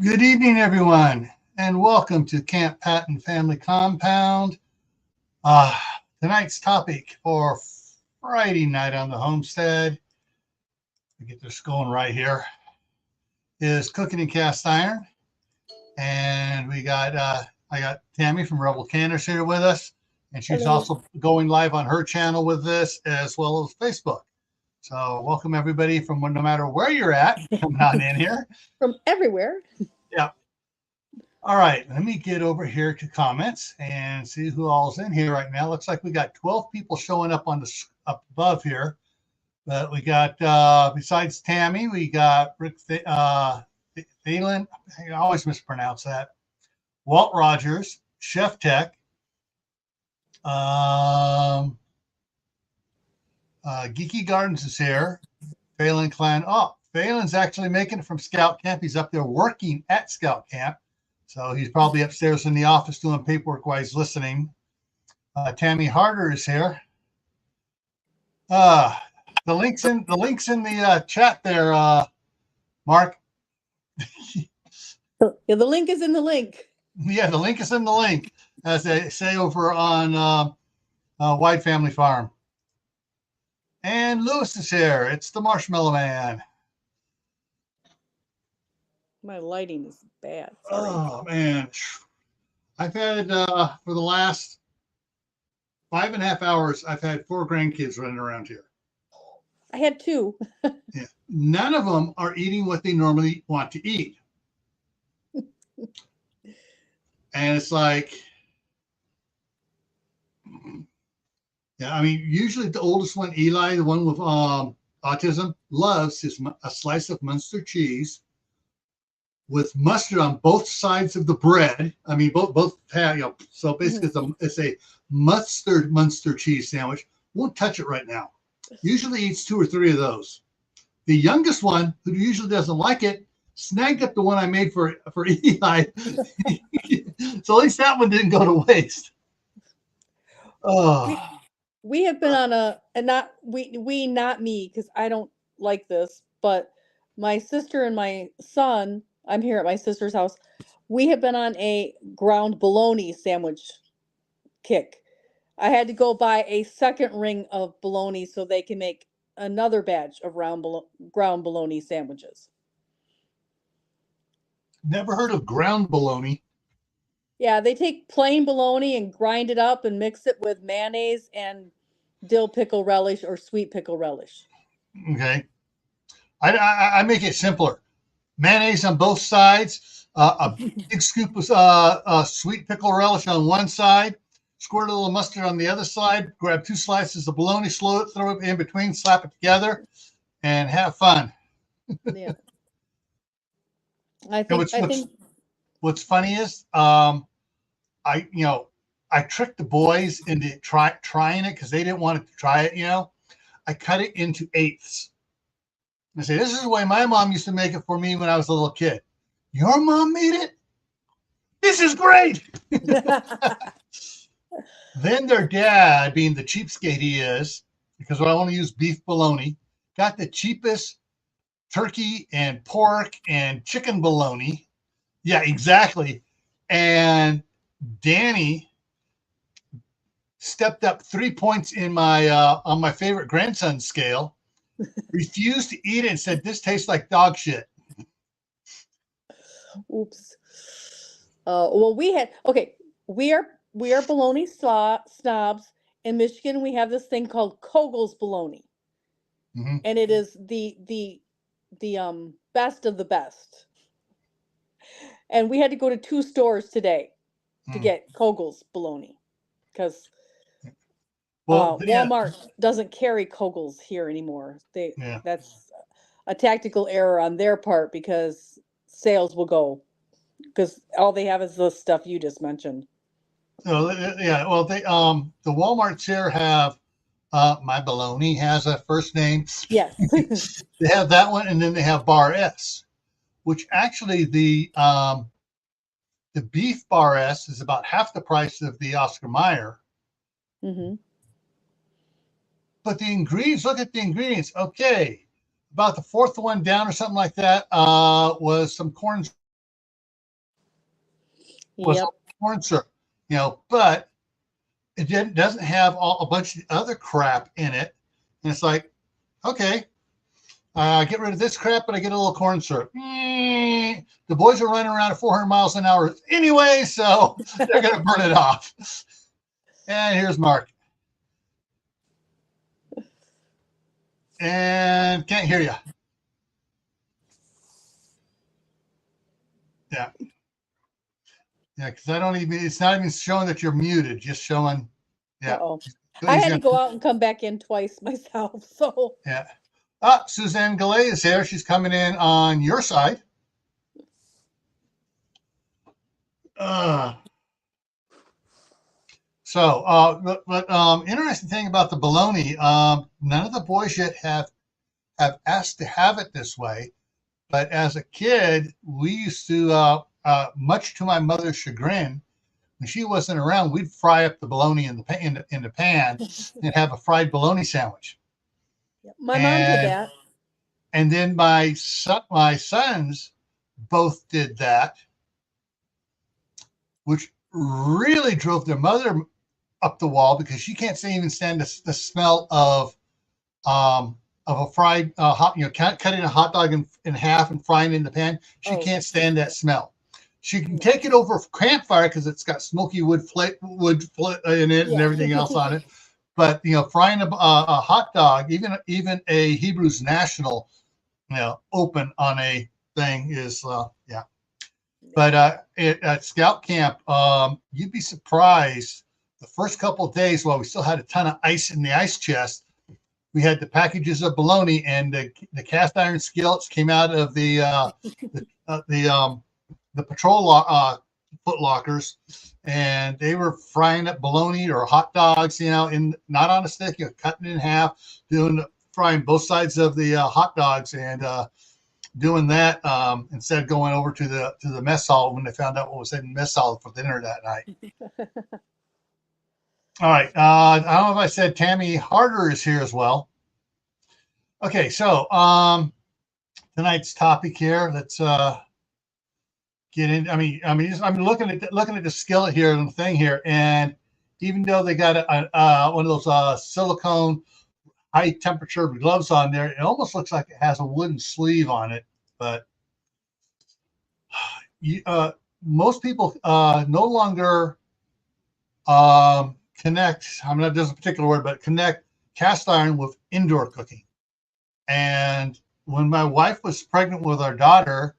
Good evening, everyone, and welcome to Camppatton Family Compound. Uh, Tonight's topic for Friday night on the homestead, to get this going right here, is cooking in cast iron. And I got Tammy from Rebel Canners here with us, and she's Hello. also going live on her channel with this as well as Facebook. So welcome everybody from no matter where you're at, coming on in here. From everywhere. Yeah. All right, let me get over here to comments and see who all's in here right now. Looks like we got 12 people showing up on the up above here. But we got besides Tammy, we got Rick Thielen. I always mispronounce that. Walt Rogers, Chef Tech, Geeky Gardens is here. Phelan Clan. Oh, Phelan's actually making it from Scout Camp. He's up there working at Scout Camp. So he's probably upstairs in the office doing paperwork while he's listening. Tammy Harder is here. The links in the chat there, Mark. Yeah, the link is in the link. Yeah, the link is in the link, as they say over on Wide Family Farm. And Lewis is here. It's the Marshmallow Man. My lighting is bad. Sorry. Oh man, I've had for the last 5.5 hours, I've had 4 grandkids running around here. I had 2. Yeah. None of them are eating what they normally want to eat. And it's like, yeah, I mean, usually the oldest one, Eli, the one with autism, loves a slice of Munster cheese with mustard on both sides of the bread. I mean, both have, so basically it's a Munster cheese sandwich. Won't touch it right now. Usually eats 2 or 3 of those. The youngest one, who usually doesn't like it, snagged up the one I made for Eli. So at least that one didn't go to waste. Oh. We have been on not me, because I don't like this, but my sister and my son, I'm here at my sister's house. We have been on a ground bologna sandwich kick. I had to go buy a second ring of bologna so they can make another batch of ground bologna sandwiches. Never heard of ground bologna. Yeah, they take plain bologna and grind it up and mix it with mayonnaise and dill pickle relish or sweet pickle relish. Okay. I make it simpler. Mayonnaise on both sides, a big scoop of sweet pickle relish on one side, squirt a little mustard on the other side, grab 2 slices of bologna, throw it in between, slap it together, and have fun. Yeah. I think what's funny is I tricked the boys into trying it because they didn't want to try it. I cut it into eighths. I say, this is the way my mom used to make it for me when I was a little kid. Your mom made it? This is great. Then their dad, being the cheapskate he is, because I only use beef bologna, got the cheapest turkey and pork and chicken bologna. Yeah, exactly. And Danny stepped up 3 points in my on my favorite grandson scale, refused to eat it and said, this tastes like dog shit. Oops. Well, we are bologna snobs. In Michigan, we have this thing called Kogel's bologna. Mm-hmm. And it is the best of the best. And we had to go to 2 stores today to get Kogel's bologna because Walmart doesn't carry Kogel's here anymore. That's a tactical error on their part because sales will go because all they have is the stuff you just mentioned. So yeah, well, they the Walmarts here have my bologna has a first name. Yes. They have that one, and then they have Bar S, which actually the beef Bar S is about half the price of the Oscar Mayer. Mm-hmm. But the ingredients, look at the ingredients. Okay, about the 4th one down or something like that was some corn was Yep. corn syrup, but it doesn't have a bunch of other crap in it. And it's like, okay, get rid of this crap, but I get a little corn syrup. The boys are running around at 400 miles an hour anyway, so they're going to burn it off. And here's Mark. And can't hear you. Yeah. Yeah, because it's not even showing that you're muted, just showing, yeah. Uh-oh. I had to go out and come back in twice myself, so. Yeah. Suzanne Gallet is here. She's coming in on your side. Interesting thing about the bologna, none of the boys yet have asked to have it this way, but as a kid, we used to, much to my mother's chagrin, when she wasn't around, we'd fry up the bologna in the pan and have a fried bologna sandwich. My mom did that. And then my sons both did that, which really drove their mother up the wall because she can't even stand the smell of a fried cutting a hot dog in half and frying it in the pan. She can't stand that smell. She can take it over a campfire because it's got smoky wood in it and everything else on it. But frying a hot dog, even a Hebrews National, open on a thing is yeah. But at Scout Camp, you'd be surprised. The first couple of days, while we still had a ton of ice in the ice chest, we had the packages of bologna and the cast iron skillets came out of the patrol foot lockers, and they were frying up bologna or hot dogs, not on a stick, cutting it in half, frying both sides of the hot dogs, and doing that instead of going over to the mess hall when they found out what was in the mess hall for dinner that night. All right. I don't know if I said Tammy Harder is here as well. Okay, so tonight's topic here. Let's get in. I'm looking at the skillet here and the thing here, and even though they got one of those silicone high temperature gloves on there, it almost looks like it has a wooden sleeve on it. But most people no longer connect. There's a particular word, but connect cast iron with indoor cooking. And when my wife was pregnant with our daughter,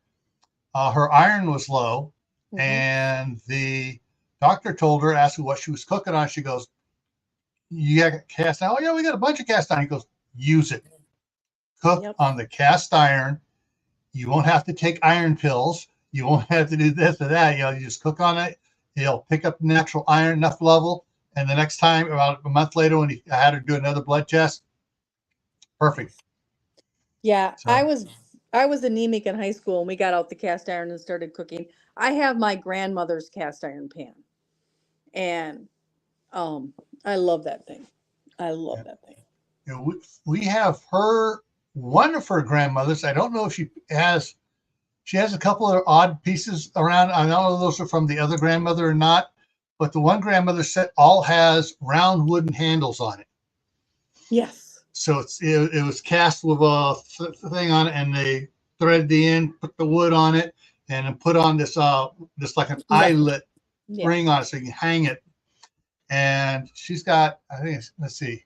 her iron was low, and the doctor told her, asked her what she was cooking on. She goes, "You got cast iron?" "Oh yeah, we got a bunch of cast iron." He goes, "Use it. Cook on the cast iron. You won't have to take iron pills. You won't have to do this or that. You just cook on it. You'll pick up natural iron enough level. And the next time, about a month later, when I had her do another blood test, perfect." Yeah, so. I was anemic in high school, and we got out the cast iron and started cooking. I have my grandmother's cast iron pan, and I love that thing. I love that thing. We have one of her grandmothers. I don't know if she has a couple of odd pieces around. I don't know if those are from the other grandmother or not, but the one grandmother set all has round wooden handles on it. Yes. So it was cast with a thing on it, and they threaded the end, put the wood on it, and then put on this like an eyelet ring on it so you can hang it. And she's got, I think let's see,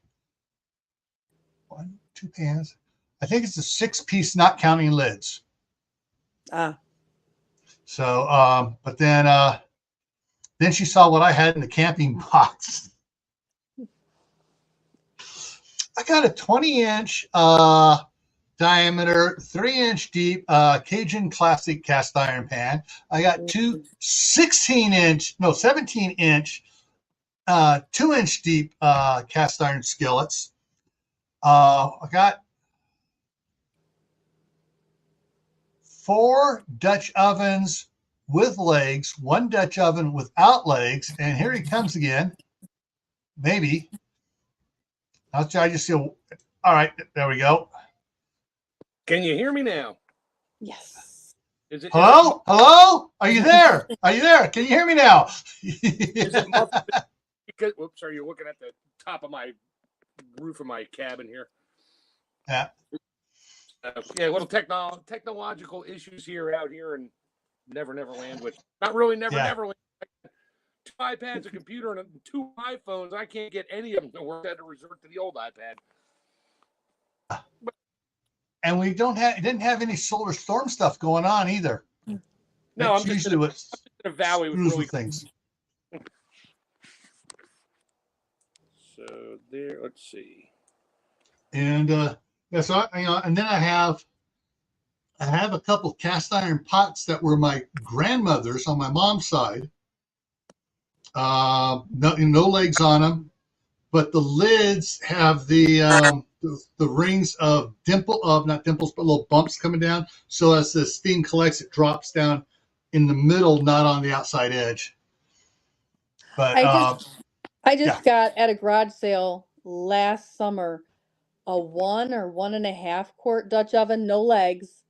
1, 2 pans. I think it's a 6-piece, not counting lids. So, but then she saw what I had in the camping box. I got a 20-inch diameter, 3-inch deep Cajun Classic cast iron pan. I got two 17-inch, 2-inch deep cast iron skillets. I got 4 Dutch ovens with legs, 1 Dutch oven without legs, and here he comes again. Maybe. I'll try just all right, there we go. Can you hear me now? Yes. Is it hello? Hello? Are you there? Are you there? Can you hear me now? Is it muffled? Because, whoops, are you looking at the top of my roof of my cabin here? Yeah. Yeah, little technological issues out here in Neverland, which not really Neverland. 2 iPads, a computer, and 2 iPhones. I can't get any of them to work. I had to resort to the old iPad. And we didn't have any solar storm stuff going on either. No, I'm just in a valley with really things. So there, let's see. And yeah, so and then I have a couple cast iron pots that were my grandmother's on my mom's side. No legs on them, but the lids have the rings of not dimples, but little bumps coming down. So as the steam collects, it drops down in the middle, not on the outside edge. But I just got at a garage sale last summer a 1 or 1.5 quart Dutch oven, no legs,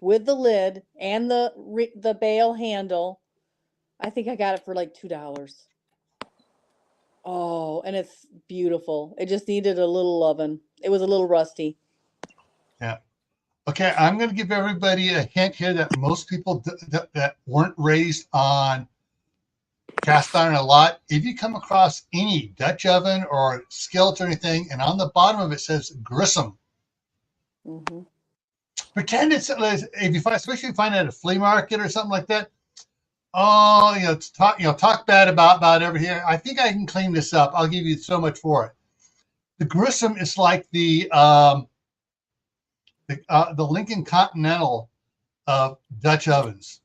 with the lid and the bail handle. I think I got it for like $2. Oh, and it's beautiful. It just needed a little oven. It was a little rusty. Yeah. Okay, I'm going to give everybody a hint here that most people that weren't raised on cast iron a lot, if you come across any Dutch oven or skillet or anything, and on the bottom of it says Grissom, pretend it's, if you find, especially if you find it at a flea market or something like that. Oh, talk bad about over here. I think I can clean this up. I'll give you so much for it. The Grissom is like the Lincoln Continental of Dutch ovens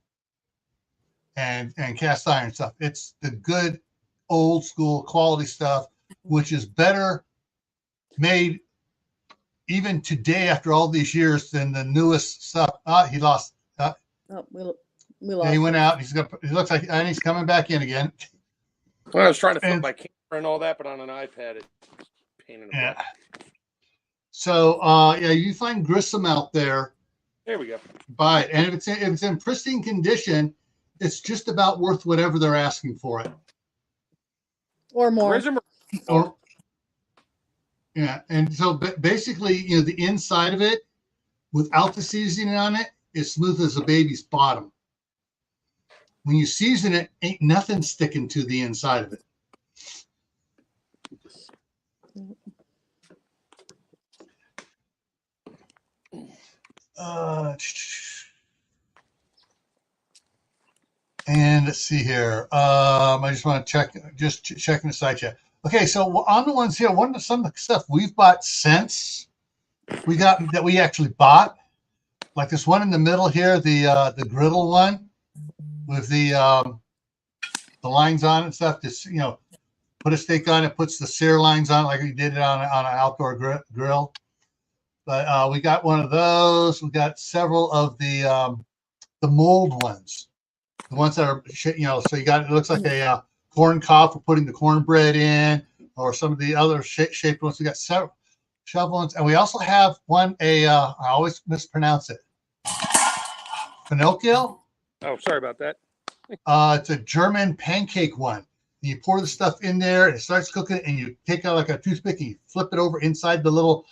and cast iron stuff. It's the good old school quality stuff, which is better made even today after all these years than the newest stuff. He lost. We lost. He went out. He looks like, and he's coming back in again. Well, I was trying to flip my camera and all that, but on an iPad, it's pain in the butt. So you find Grissom out there. There we go. Buy it, and if it's in pristine condition, it's just about worth whatever they're asking for it, or more. And so basically, the inside of it, without the seasoning on it, is smooth as a baby's bottom. When you season it, ain't nothing sticking to the inside of it. And let's see here. I just want to checking the site chat. Okay, so on the ones here, some of the stuff we've bought since we actually bought, like this one in the middle here, the griddle one with the lines on it and stuff. Just put a steak on it, puts the sear lines on it like we did it on an outdoor grill. But we got one of those. We got several of the mold ones, the ones that are so you got, it looks like a corn cob for putting the cornbread in, or some of the other shaped ones. We got several ones, and we also have one. I always mispronounce it. Pinocchio. Oh, sorry about that. It's a German pancake one. You pour the stuff in there, and it starts cooking, and you take out like a toothpick and you flip it over inside the little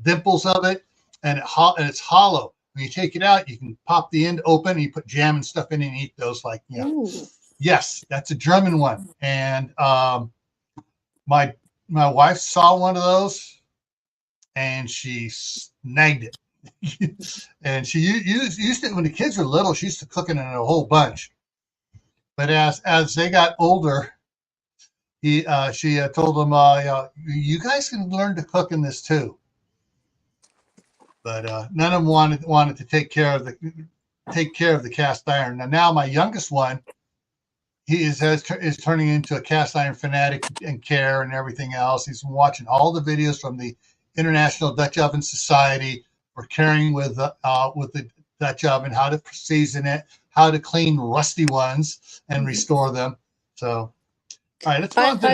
dimples of it, and it's hollow. When you take it out, you can pop the end open, and you put jam and stuff in it and eat those. Yes, that's a German one. And my wife saw one of those, and she snagged it. And she used it when the kids were little. She used to cook it in a whole bunch. But as they got older, she told them, you guys can learn to cook in this too. But none of them wanted to take care of the cast iron. Now my youngest one, he is turning into a cast iron fanatic and care and everything else. He's watching all the videos from the International Dutch Oven Society for caring with the Dutch oven, how to season it, how to clean rusty ones and restore them. So, all right, let's go on to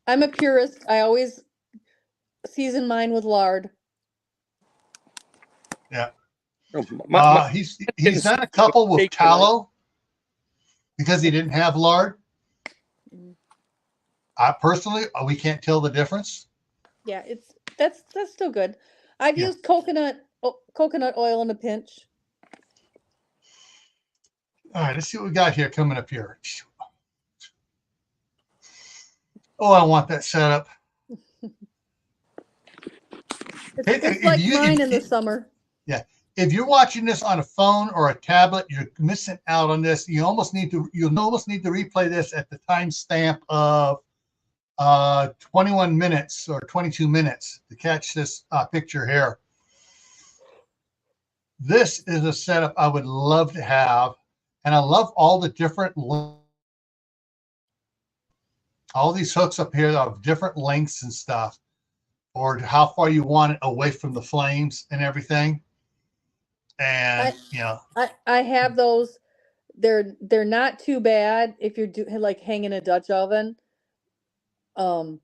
I'm a purist. I always season mine with lard. Yeah. He's done a couple with tallow. because he didn't have lard. I personally, we can't tell the difference. Yeah, that's still good. I've Yeah. used coconut oil in a pinch. All right, let's see what we got here coming up here. Oh, I want that setup. It's like mine in the summer. Yeah. If you're watching this on a phone or a tablet, you're missing out on this. You'll almost need to replay this at the timestamp of 21 minutes or 22 minutes to catch this picture here. This is a setup I would love to have, and I love all the different, all these hooks up here of different lengths and stuff, or how far you want it away from the flames and everything. And I have those. They're not too bad if you're like hanging a Dutch oven. I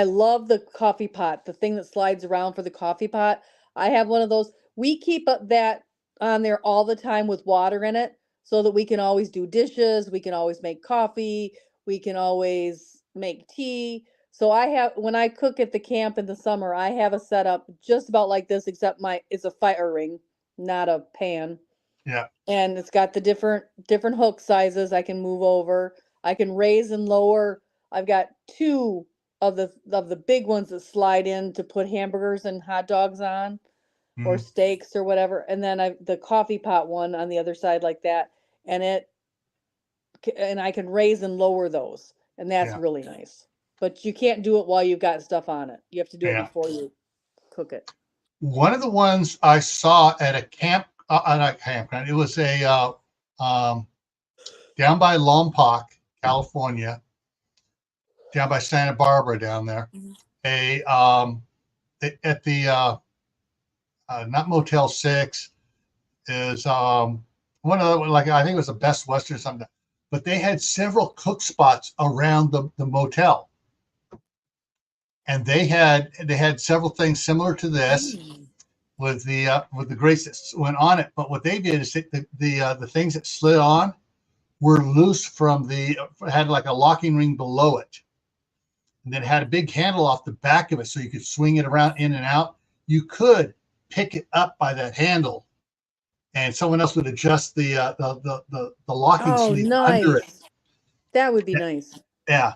love the coffee pot, the thing that slides around for the coffee pot. I have one of those. We keep that on there all the time with water in it so that we can always do dishes, we can always make coffee, we can always make tea. So when I cook at the camp in the summer, I have a setup just about like this, except it's a fire ring, not a pan. Yeah. And it's got the different hook sizes I can move over. I can raise and lower. I've got two of the big ones that slide in to put hamburgers and hot dogs on, or steaks or whatever. And then the coffee pot one on the other side like that. And I can raise and lower those. And that's really nice. But you can't do it while you've got stuff on it. You have to do it before you cook it. One of the ones I saw at a campground, it was a down by Lompoc, California, down by Santa Barbara down there. At the not Motel 6 is one of the, like, I think it was the Best Western or something, but they had several cook spots around the motel. And they had several things similar to this with the grates that went on it. But what they did is the things that slid on were loose from had like a locking ring below it, and then had a big handle off the back of it, so you could swing it around in and out. You could pick it up by that handle, and someone else would adjust the locking sleeve under it. That would be nice. Yeah.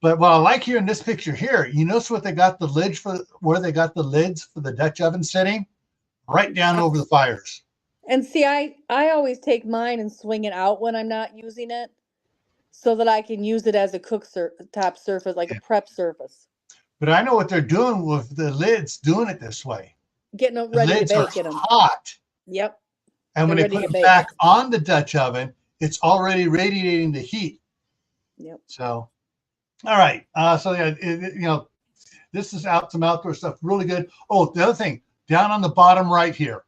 But what I like here in this picture here, you notice what they got the lids for, where they got the lids for the Dutch oven sitting? Right down over the fires. And see, I always take mine and swing it out when I'm not using it, so that I can use it as a top surface, like a prep surface. But I know what they're doing with the lids, doing it this way. Getting them ready to bake in them. Hot. Yep. And when they put it back on the Dutch oven, it's already radiating the heat. Yep. So, all right. So yeah, this is some outdoor stuff. Really good. Oh, the other thing, down on the bottom right here,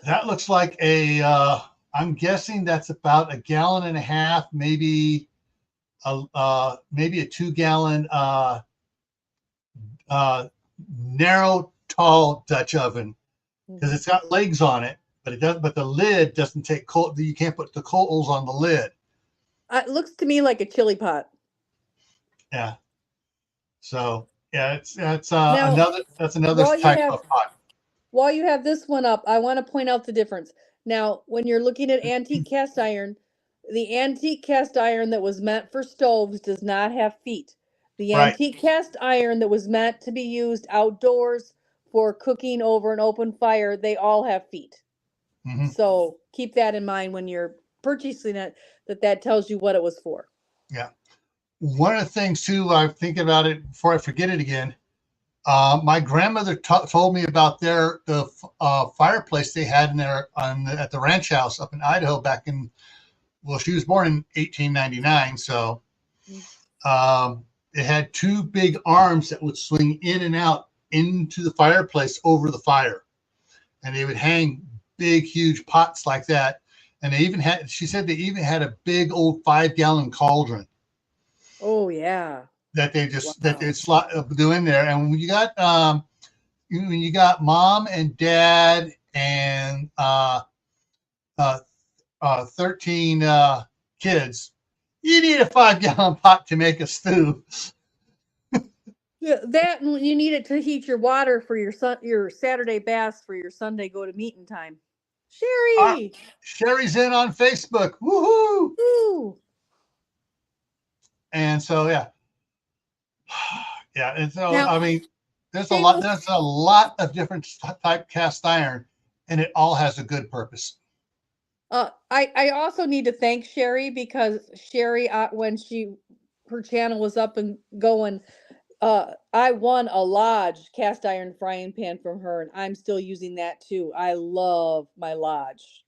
that looks like I'm guessing that's about 1.5 gallons, maybe a 2-gallon narrow, tall Dutch oven, because it's got legs on it, but it doesn't. But the lid doesn't take coal. You can't put the coals on the lid. It looks to me like a chili pot. Yeah. So yeah, that's another type of pot. While you have this one up, I want to point out the difference. Now, when you're looking at antique cast iron, the antique cast iron that was meant for stoves does not have feet. The antique cast iron that was meant to be used outdoors for cooking over an open fire, they all have feet. So keep that in mind when you're purchasing it, that tells you what it was for. Yeah. One of the things too, I'm thinking about it before I forget it again. My grandmother told me about the fireplace they had in there at the ranch house up in Idaho back in, well, she was born in 1899. So it had 2 big arms that would swing in and out into the fireplace over the fire. And they would hang big, huge pots like that. And she said they even had a big old 5-gallon cauldron. Oh yeah. That they do in there. And when you got mom and dad and 13 kids, you need a 5-gallon pot to make a stew. Yeah, that and you need it to heat your water for your Saturday baths for your Sunday go to meeting time. Sherry, Sherry's in on Facebook. Woohoo! Woo. And so yeah. Yeah, and so Now, I mean, there's a lot of different type cast iron, and it all has a good purpose. I also need to thank Sherry because Sherry, when her channel was up and going, I won a Lodge cast iron frying pan from her, and I'm still using that too. I love my Lodge,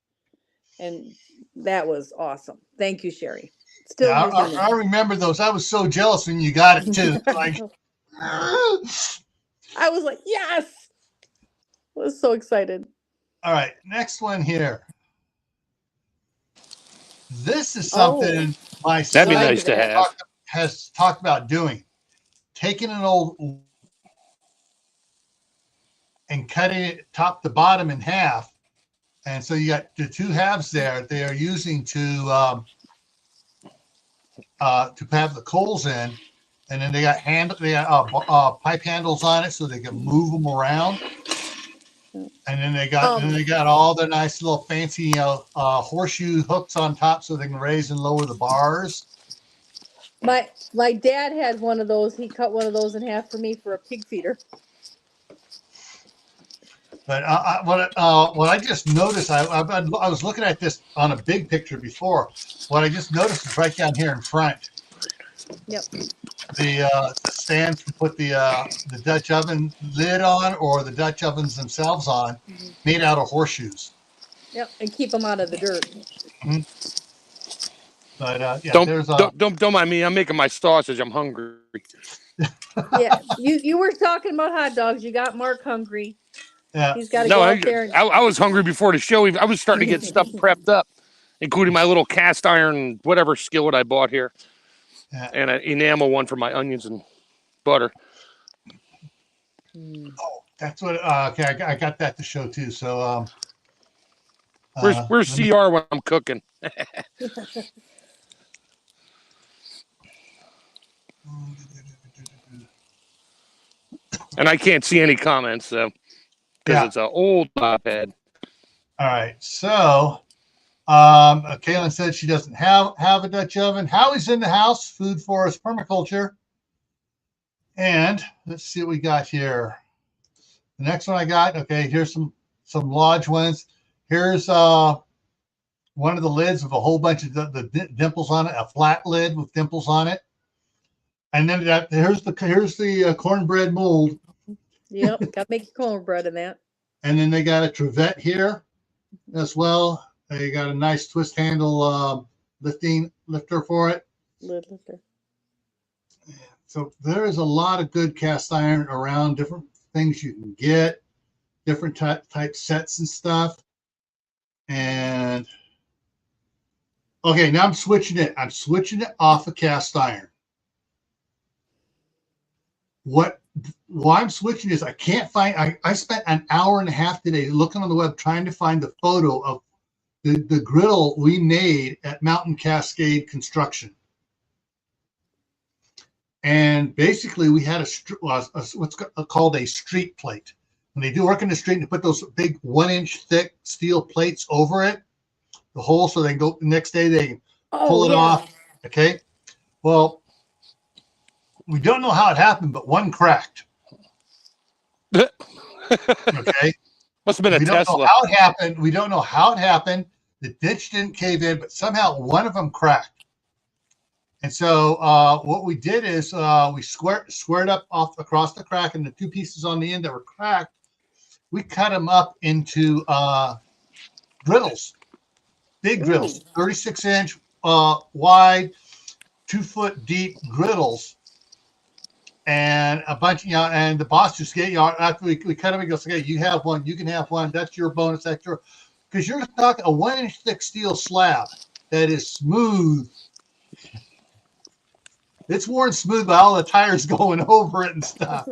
and that was awesome. Thank you, Sherry. Still Yeah, using I remember those. I was so jealous when you got it too. Like, I was like, yes! I was so excited. All right, next one here. This is something my That'd be son nice to have. has talked about doing. Taking an old and cutting it top to bottom in half. And so you got the two halves there they are using to have the coals in. And then they got pipe handles on it so they can move them around. And then they got all the nice little fancy horseshoe hooks on top so they can raise and lower the bars. My dad had one of those. He cut one of those in half for me for a pig feeder. But what I just noticed, I was looking at this on a big picture before. What I just noticed is right down here in front. Yep. The stands to put the Dutch oven lid on, or the Dutch ovens themselves on, made out of horseshoes. Yep, and keep them out of the dirt. Mm-hmm. But yeah, don't mind me. I'm making my sausage. I'm hungry. Yeah, you were talking about hot dogs. You got Mark hungry. Yeah. He's got to go out there. I was hungry before the show. I was starting to get stuff prepped up, including my little cast iron whatever skillet I bought here, and an enamel one for my onions and butter. Oh, that's what. Okay, I got that to show too. So, where's CR when I'm cooking? And I can't see any comments, so because it's an old iPad. All right, so Kaylin said she doesn't have a Dutch oven. Howie's in the house. Food Forest Permaculture. And let's see what we got here. The next one I got. Okay, here's some Lodge ones. Here's one of the lids with a whole bunch of the dimples on it. A flat lid with dimples on it. And then here's the cornbread mold. Yep, got to make your cornbread in that. And then they got a trivet here as well. They got a nice twist handle lifter for it. Lid lifter. So there is a lot of good cast iron around, different things you can get, different type sets and stuff. And okay, now I'm switching it. I'm switching it off of cast iron. Why I'm switching is I can't find. I spent an hour and a half today looking on the web trying to find the photo of the griddle we made at Mountain Cascade Construction. And basically, we had what's called a street plate. When they do work in the street, they put those big 1-inch thick steel plates over it, the hole, so they can go the next day. They can pull it off. Okay. Well, we don't know how it happened, but one cracked. Okay. Must have been a Tesla. Don't know how it happened. We don't know how it happened. The ditch didn't cave in, but somehow one of them cracked. And so what we did is we squared up across the crack, and the two pieces on the end that were cracked, we cut them up into griddles, big griddles, 36-inch wide, 2-foot deep griddles. And a bunch, and the boss just gave, after we cut them, he goes, okay, you have one, you can have one. That's your bonus extra. Because you're talking a 1-inch thick steel slab that is smooth. It's worn smooth by all the tires going over it and stuff.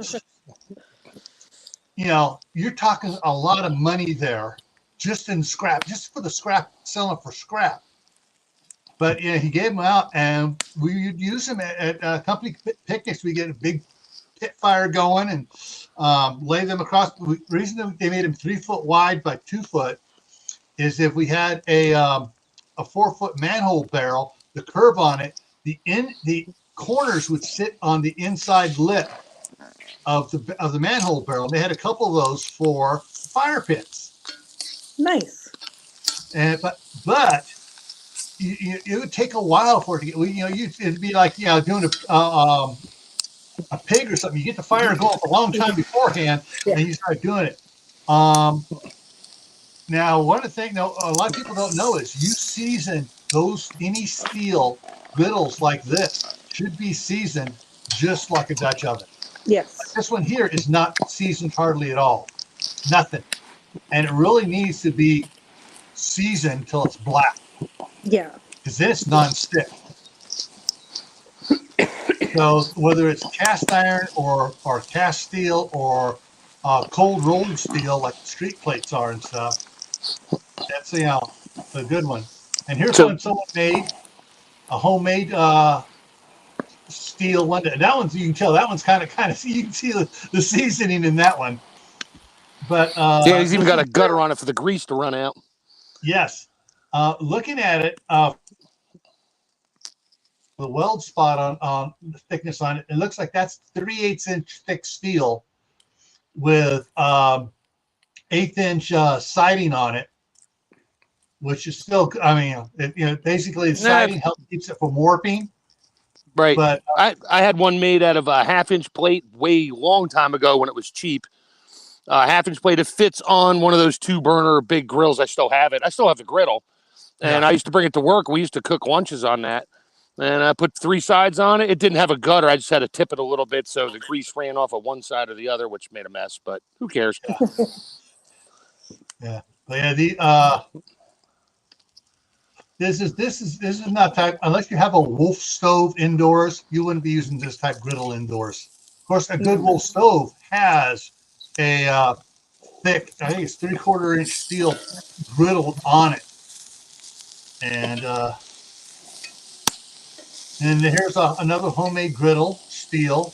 You're talking a lot of money there just in scrap, just for the scrap, selling for scrap. But yeah, he gave them out, and we would use them at company picnics. We get a big pit fire going and lay them across. The reason they made them 3 foot wide by 2 foot is if we had a 4 foot manhole barrel, the curve on it, the corners would sit on the inside lip of the manhole barrel. They had a couple of those for fire pits. Nice. And but it would take a while for it to get. It'd be like doing a pig or something. You get the fire going for a long time beforehand, and you start doing it. Now, one of the things a lot of people don't know is you season any steel griddles like this should be seasoned just like a Dutch oven. Yes. Like this one here is not seasoned hardly at all. Nothing. And it really needs to be seasoned till it's black. Yeah. Because then it's non-stick. So whether it's cast iron or cast steel or cold rolled steel like street plates are and stuff, that's a good one. And here's one someone made, a homemade steel one. That one's, you can tell that one's kind of you can see the seasoning in that one. But yeah, he's even got a gutter on it for the grease to run out. Yes. Looking at it, the weld spot on the thickness on it, it looks like that's 3/8 inch thick steel with 1/8 inch siding on it, which is still, basically the siding helps keeps it from warping. Right. But I had one made out of a 1/2 inch plate way long time ago when it was cheap. 1/2 inch plate. It fits on one of those 2 burner big grills. I still have it. I still have the griddle. And I used to bring it to work. We used to cook lunches on that. And I put 3 sides on it. It didn't have a gutter. I just had to tip it a little bit so the grease ran off of one side or the other, which made a mess. But who cares? Yeah. But yeah, this is not type, unless you have a Wolf stove indoors, you wouldn't be using this type griddle indoors. Of course, a good Wolf stove has a thick, I think it's 3/4 inch steel griddle on it. And here's another homemade griddle, steel.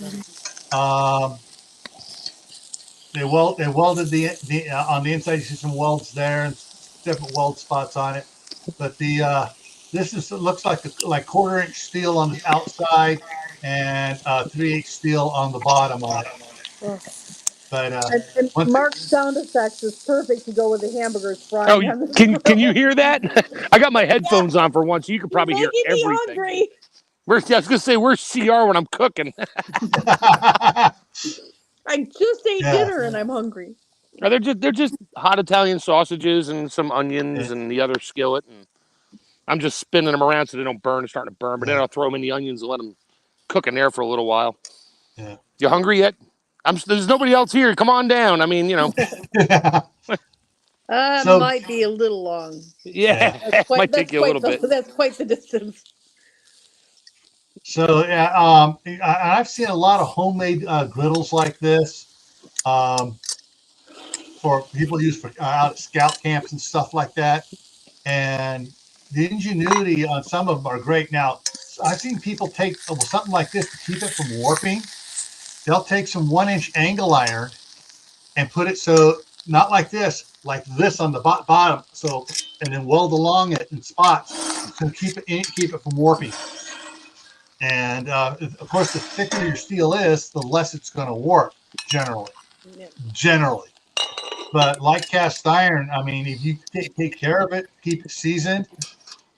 They welded the on the inside. You see some welds there and different weld spots on it. But it looks like 1/4 inch steel on the outside and 3/8 steel on the bottom on it. Oh. But and Mark's sound effects is perfect to go with the hamburgers frying. Oh, can you hear that? I got my headphones on for once, so you can probably hear everything. Me hungry. I was gonna say, where's CR when I'm cooking? I just ate dinner and I'm hungry. They're just hot Italian sausages and some onions and the other skillet, and I'm just spinning them around so they don't burn. They're starting to burn, but then I'll throw them in the onions and let them cook in there for a little while. Yeah. You hungry yet? There's nobody else here. Come on down. I mean, might be a little long. Yeah, might take you a little bit. That's quite the distance. So I've seen a lot of homemade griddles like this for people use for out at scout camps and stuff like that. And the ingenuity on some of them are great. Now, I've seen people take something like this to keep it from warping. They'll take some 1-inch angle iron and put it so not like this on the bottom. So and then weld along it in spots to keep it from warping. And of course, the thicker your steel is, the less it's going to warp generally. Yeah. Generally. But like cast iron, I mean, if you take care of it, keep it seasoned,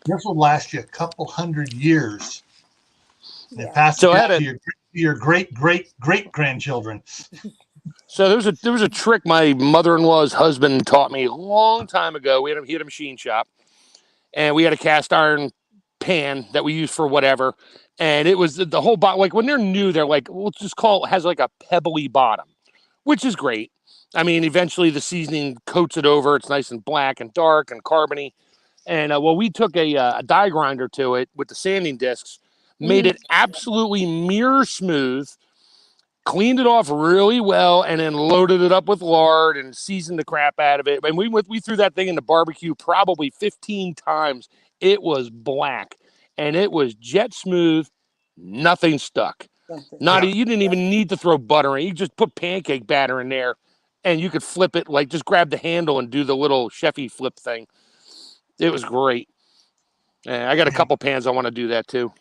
this will last you a couple hundred years. And pass it down to your great grandchildren. So there was a trick my mother-in-law's husband taught me a long time ago. He had a machine shop, and we had a cast iron pan that we used for whatever. And it was the whole bottom. Like when they're new, they're like, we'll just call it, has like a pebbly bottom, which is great. I mean, eventually the seasoning coats it over. It's nice and black and dark and carbony. And we took a die grinder to it with the sanding discs, made it absolutely mirror smooth, cleaned it off really well, and then loaded it up with lard and seasoned the crap out of it. And we threw that thing in the barbecue probably 15 times. It was black, and it was jet smooth. Nothing stuck. You didn't even need to throw butter in. You just put pancake batter in there, and you could flip it, like just grab the handle and do the little chefy flip thing. It was great. I got a couple pans I want to do that too.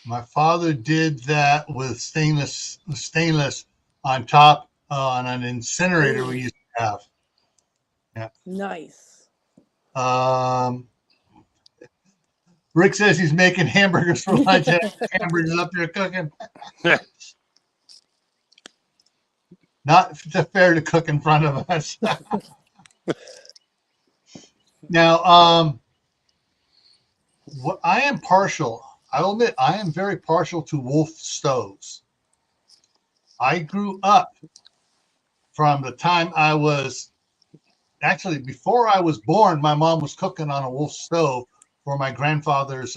My father did that with stainless on top on an incinerator we used to have. Yeah. Nice. Rick says he's making hamburgers for lunch. Hamburgers up there cooking. Not fair to cook in front of us. Now, what I am partial. I will admit, I am very partial to Wolf stoves. I grew up from the time I was actually before I was born. My mom was cooking on a Wolf stove for my grandfather's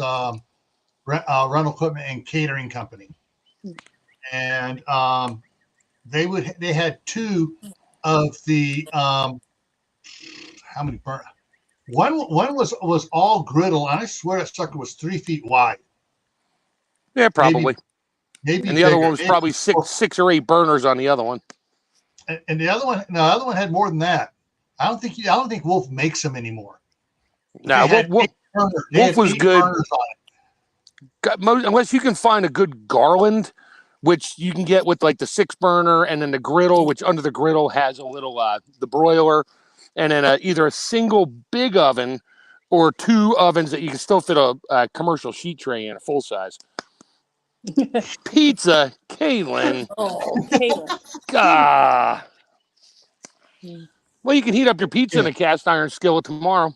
rental equipment and catering company, and they had two of the how many burn? One was all griddle, and I swear that sucker was 3 feet wide. Yeah, probably. Maybe and the other one was probably six or eight burners on the other one. And the other one had more than that. I don't think Wolf makes them anymore. No, Wolf was good. Unless you can find a good Garland, which you can get with like the 6-burner, and then the griddle, which under the griddle has a little the broiler, and then either a single big oven or 2 ovens that you can still fit a commercial sheet tray in, a full size. Pizza, Caitlin. Oh, Caitlin. God. Well, you can heat up your pizza in a cast iron skillet tomorrow.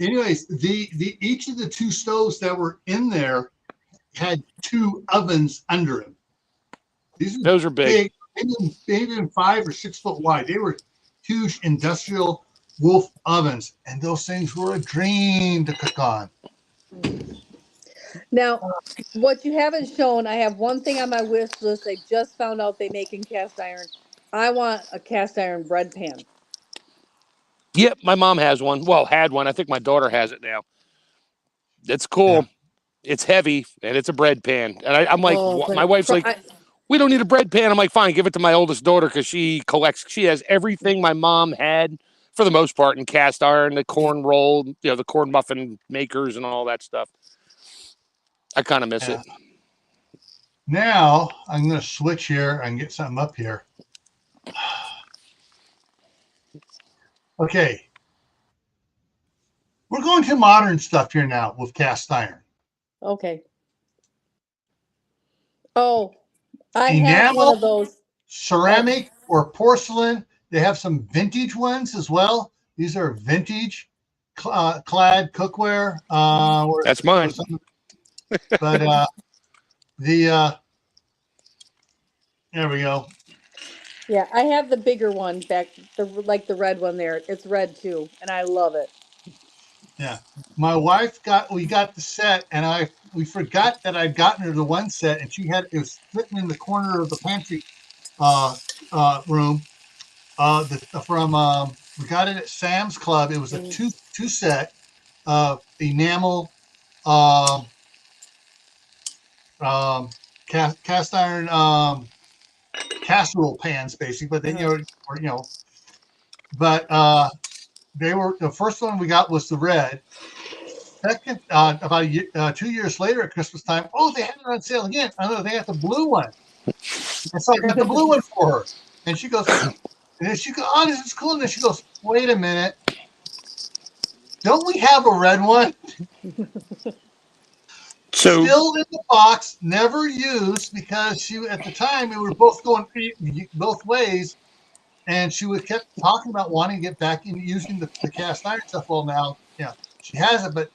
Anyways, each of the 2 stoves that were in there had 2 ovens under them. Those are big. Maybe 5 or 6 foot wide. They were huge industrial Wolf ovens, and those things were a dream to cook on. Now, what you haven't shown, I have one thing on my wish list. I just found out they make in cast iron. I want a cast iron bread pan. Yep, my mom has one. Well, had one. I think my daughter has it now. It's cool. Yeah. It's heavy, and it's a bread pan. And I'm like, my wife's like, we don't need a bread pan. I'm like, fine, give it to my oldest daughter because she has everything my mom had for the most part in cast iron, the corn roll, the corn muffin makers and all that stuff. I kind of miss it. Now I'm going to switch here and get something up here. Okay. We're going to modern stuff here now with cast iron. Okay. Oh, I have one of those. Ceramic or porcelain. They have some vintage ones as well. These are vintage clad cookware. That's mine. But there we go. Yeah, I have the bigger one back, the red one there. It's red too, and I love it. Yeah, my wife we got the set, and we forgot that I'd gotten her the one set, and it was sitting in the corner of the pantry room. We got it at Sam's Club. It was a two set of enamel cast iron casserole pans, basically. But then they were the first one we got was the red. Second, about 2 years later at Christmas time, they had it on sale again. They got the blue one, and so I got the blue one for her. And she goes, this is cool. And then she goes, wait a minute, don't we have a red one? Still in the box, never used, because at the time we were both going both ways, and she kept talking about wanting to get back into using the cast iron stuff. Well, now, she has it, but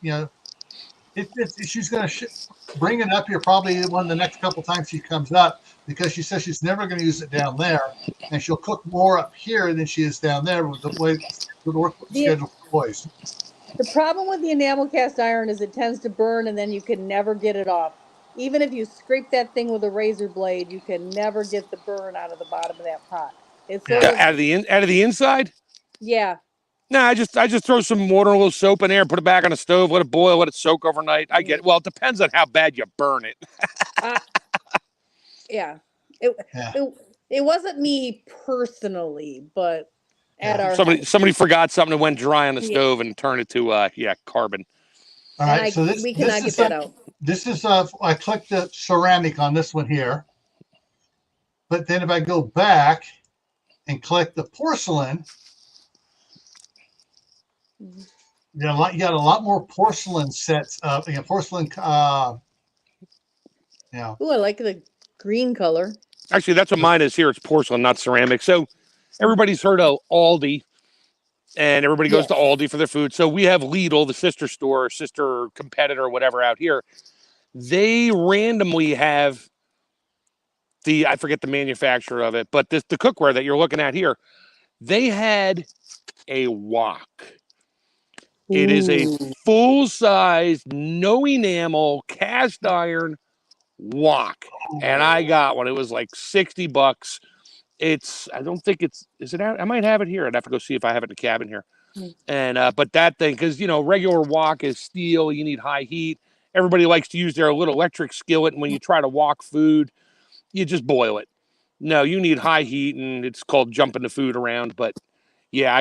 she's going to bring it up here probably one of the next couple times she comes up, because she says she's never going to use it down there, and she'll cook more up here than she is down there with the way the work schedule for boys. The problem with the enamel cast iron is it tends to burn, and then you can never get it off. even if you scrape that thing with a razor blade, you can never get the burn out of the bottom of that pot. It's sort of, Out of the inside. yeah. No, I just throw some water, a little soap in there, put it back on the stove, let it boil, let it soak overnight. I get it. Well, it depends on how bad you burn it. Yeah. It wasn't me personally, but at our house. Somebody forgot something and went dry on the stove and turned it to carbon. All right, so we cannot get that out. This is I clicked the ceramic on this one here, but then if I go back and click the porcelain, you got a lot more porcelain sets of porcelain. Yeah. Ooh, I like the green color. Actually, that's what mine is here. It's porcelain, not ceramic. So everybody's heard of Aldi, and everybody goes to Aldi for their food. So we have Lidl, the sister store, sister competitor, whatever out here. They randomly have I forget the manufacturer of it, but the cookware that you're looking at here, they had a wok. Ooh. It is a full-size, no enamel, cast iron wok. And I got one. It was like $60. I don't think is it out? I might have it here. I'd have to go see if I have it in the cabin here. And but that thing, because regular wok is steel, you need high heat. Everybody likes to use their little electric skillet, and when you try to wok food, you just boil it. No, you need high heat, and it's called jumping the food around. But yeah,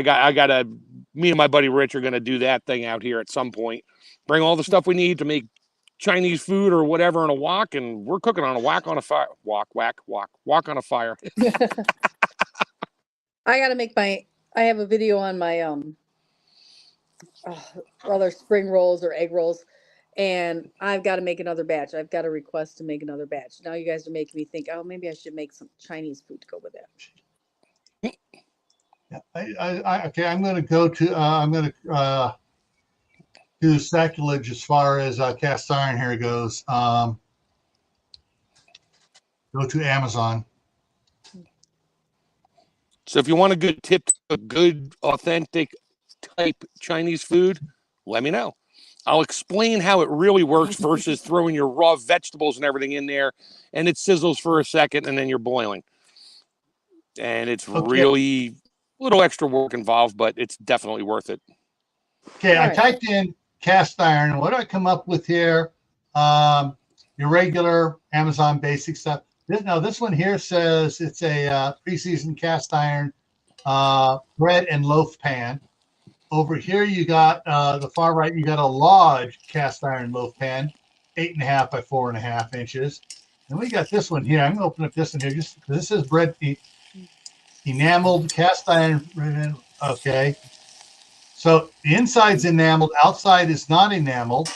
me and my buddy Rich are gonna do that thing out here at some point. Bring all the stuff we need to make Chinese food or whatever in a wok, and we're cooking on a wok on a fire. Wok on a fire. I gotta make I have a video on my other spring rolls or egg rolls, and I've got to make another batch. I've got a request to make another batch. Now you guys are making me think, oh, maybe I should make some Chinese food to go with that. Yeah, okay, I'm going to go to do sacrilege as far as cast iron here goes. Go to Amazon. So if you want a good tip, a good authentic type Chinese food, let me know. I'll explain how it really works versus throwing your raw vegetables and everything in there, and it sizzles for a second, and then you're boiling. And it's really a little extra work involved, but it's definitely worth it. Okay, I typed in cast iron. What do I come up with here? Your regular Amazon basic stuff. This one here says it's a pre-seasoned cast iron bread and loaf pan. Over here, you got the far right. You got a Lodge cast iron loaf pan, 8.5 by 4.5 inches. And we got this one here. I'm going to open up this one here. Just this is bread enameled cast iron. Okay. So the inside's enameled, outside is not enameled,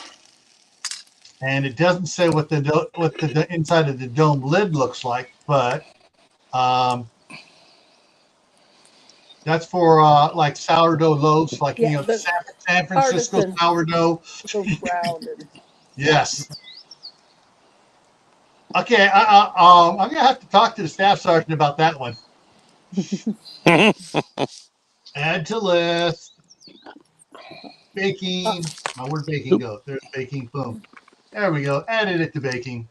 and it doesn't say what the inside of the dome lid looks like, but that's for like sourdough loaves, like San Francisco sourdough. So rounded. Yes. Okay, I'm gonna have to talk to the staff sergeant about that one. Add to list. Baking. Where'd baking go? There's baking. Boom. There we go. Added it to baking.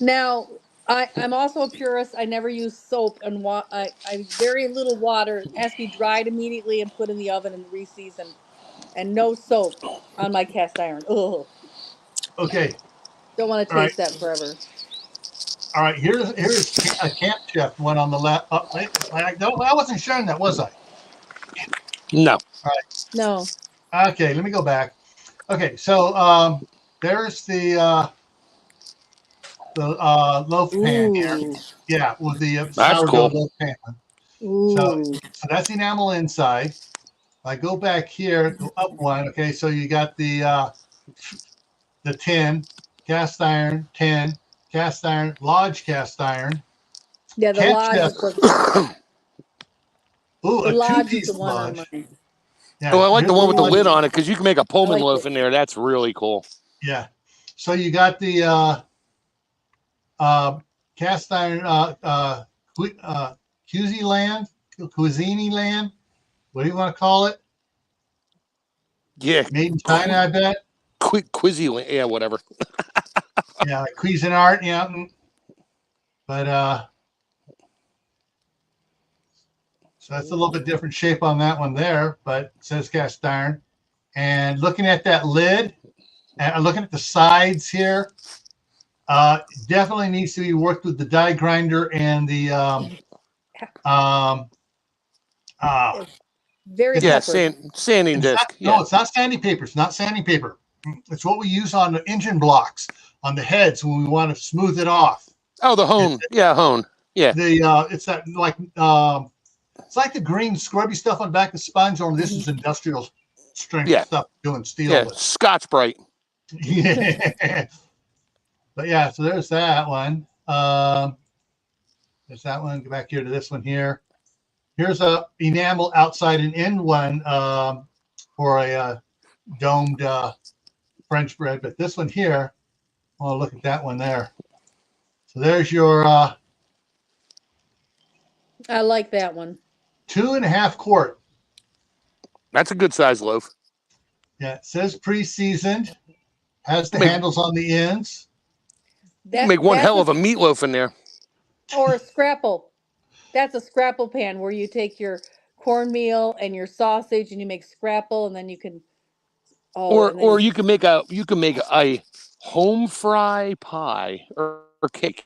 Now, I'm also a purist. I never use soap and I very little water. It has to be dried immediately and put in the oven and reseasoned, and no soap on my cast iron. Ugh. Okay. Don't want to taste that forever. All right. Here's a Camp Chef one on the left. I wasn't showing that, was I? No. All right. No. Okay. Let me go back. Okay. So there's the loaf pan here. Yeah, with the sourdough loaf pan. So that's enamel inside. I go back here, go up one. Okay, so you got the tin, cast iron, tin, cast iron, Lodge cast iron. Yeah, the Lodge. Ooh, the a Lodge two-piece is the one Lodge. on mine. Yeah, I like the one with the lid on it because you can make a Pullman loaf in there. That's really cool. Yeah. So you got the cast iron cuisine land. What do you want to call it? Yeah. Made in China, I bet. Quizzy land. Yeah, whatever. Yeah, like Cuisinart, yeah. But so that's a little bit different shape on that one there, but it says cast iron. And looking at that lid, and looking at the sides here, definitely needs to be worked with the die grinder and the very Yeah, separate. sanding disc. No, it's not sanding paper. It's not sanding paper. It's what we use on the engine blocks on the heads when we want to smooth it off. Oh, the hone. Hone. Yeah. It's that like it's like the green scrubby stuff on the back of the sponge. Only this is industrial strength stuff doing steel with. Scotch Brite. Yeah. But yeah, so there's that one. There's that one. Go back here to this one here. Here's a enamel outside and in one for a domed French bread. But this one here, oh, look at that one there. So there's your I like that one. 2.5 quart. That's a good size loaf. Yeah, it says pre-seasoned. Has the handles on the ends. Make one hell of a meatloaf in there. Or a scrapple. That's a scrapple pan where you take your cornmeal and your sausage and you make scrapple, and then you can. Or you can make a home fry pie or cake.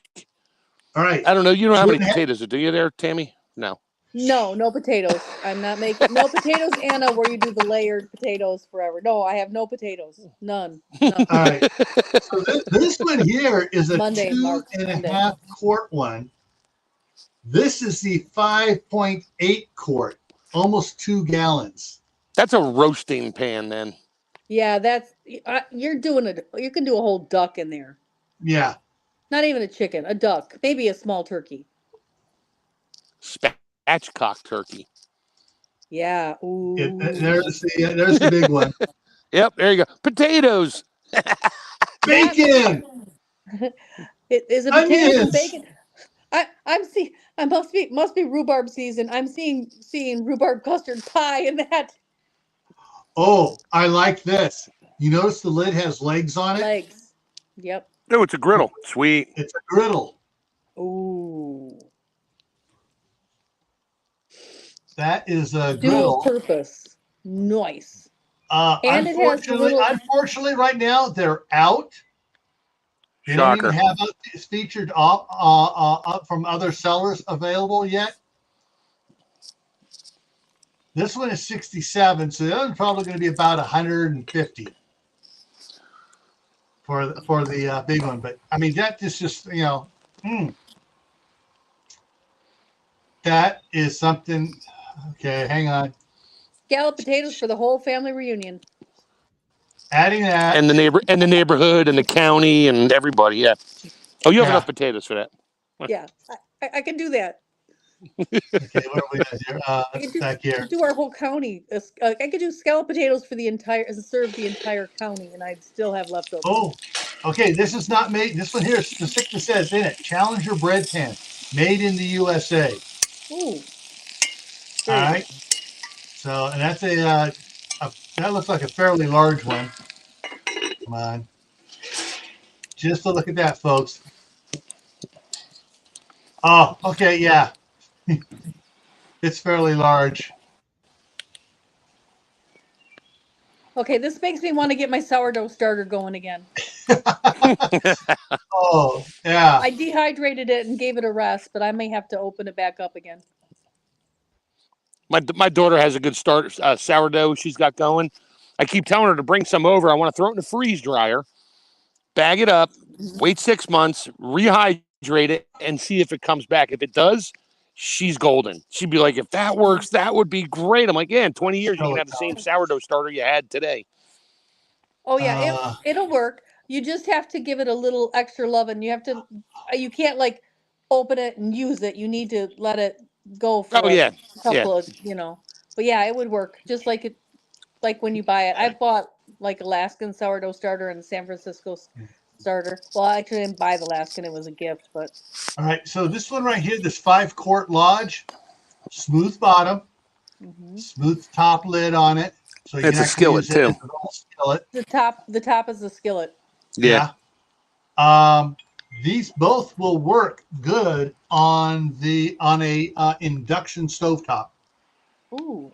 All right. I don't know. You don't have any potatoes, do you there, Tammy? No. No potatoes. I'm not making no potatoes, Anna, where you do the layered potatoes forever. No, I have no potatoes. None. All right. So this one here is a 2.5 quart one. This is the 5.8 quart, almost 2 gallons. That's a roasting pan then. Yeah, that's you're doing it. You can do a whole duck in there. Yeah. Not even a chicken, a duck, maybe a small turkey. Spatchcock turkey. Yeah. Ooh. There's the big one. Yep, there you go. Potatoes. Bacon. Is it potatoes and bacon? I'm seeing. I must be rhubarb season. I'm seeing rhubarb custard pie in that. Oh, I like this. You notice the lid has legs on it? Legs. Yep. No, it's a griddle. Sweet. It's a griddle. Ooh. That is a griddle. Dual purpose. Nice. And unfortunately, right now they're out. They don't even have it featured up from other sellers available yet. This one is 67, so that one's probably going to be about 150 for the big one. But I mean, that is just that is something. Okay, hang on. Scalloped potatoes for the whole family reunion. Adding that, and the neighborhood, and the county, and everybody. Yeah. Oh, you have enough potatoes for that. Yeah, I can do that. Okay, what are we gonna do? Back here. Do our whole county. I could do scalloped potatoes for serve the entire county, and I'd still have leftovers. Oh, okay. This is not made. This one here specifically says in it, Challenger bread pan, made in the USA. Ooh. All right. So, and that's that looks like a fairly large one. Come on. Just to look at that, folks. Oh, okay, yeah. It's fairly large. Okay, this makes me want to get my sourdough starter going again. Oh, yeah. I dehydrated it and gave it a rest, but I may have to open it back up again. My daughter has a good sourdough she's got going. I keep telling her to bring some over. I want to throw it in the freeze dryer, bag it up, wait 6 months, rehydrate it, and see if it comes back. If it does, she's golden. She'd be like, if that works, that would be great. I'm like, yeah, in 20 years, you can have the same sourdough starter you had today. Oh, yeah, it'll work. You just have to give it a little extra love, and you can't like open it and use it. You need to let it go for a couple of, but yeah, it would work just like when you buy it. I bought like Alaskan sourdough starter and San Francisco starter. Well, I actually didn't buy the Alaskan. It was a gift, but. All right. So this one right here, this 5-quart Lodge, smooth bottom, smooth top lid on it. So it's a skillet too. Skillet. The top is the skillet. Yeah. These both will work good on a induction stovetop. Ooh.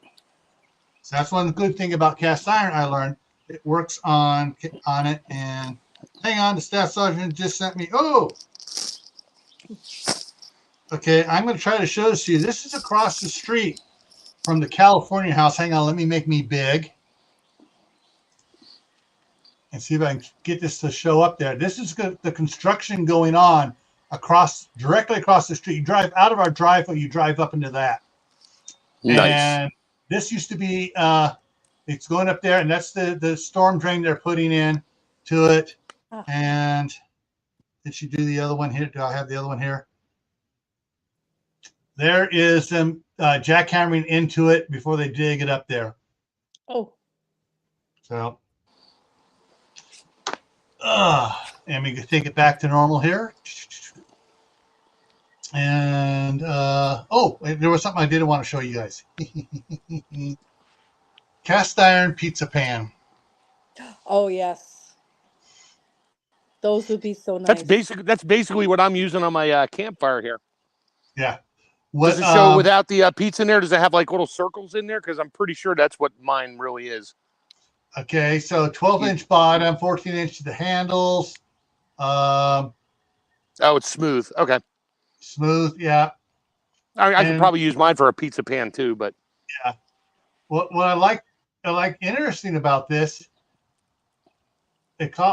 So that's one good thing about cast iron I learned. It works on it. And hang on, the staff sergeant just sent me. Oh, okay. I'm going to try to show this to you. This is across the street from the California house. Hang on, let me make me big and see if I can get this to show up there. This is the construction going on directly across the street. You drive out of our driveway, you drive up into that. Nice. And this used to be, it's going up there, and that's the storm drain they're putting in to it. Oh. And did she do the other one here? Do I have the other one here? There is them jackhammering into it before they dig it up there. Oh. So, and we can take it back to normal here. And oh, there was something I didn't want to show you guys. Cast iron pizza pan. Oh yes. Those would be so nice. That's basically what I'm using on my campfire here. Yeah. Does it show without the pizza in there? Does it have like little circles in there? Because I'm pretty sure that's what mine really is. Okay, so 12-inch bottom, 14-inch to the handles. Oh, it's smooth. Okay. Smooth, yeah. I could probably use mine for a pizza pan too, but yeah. What I like interesting about this, it can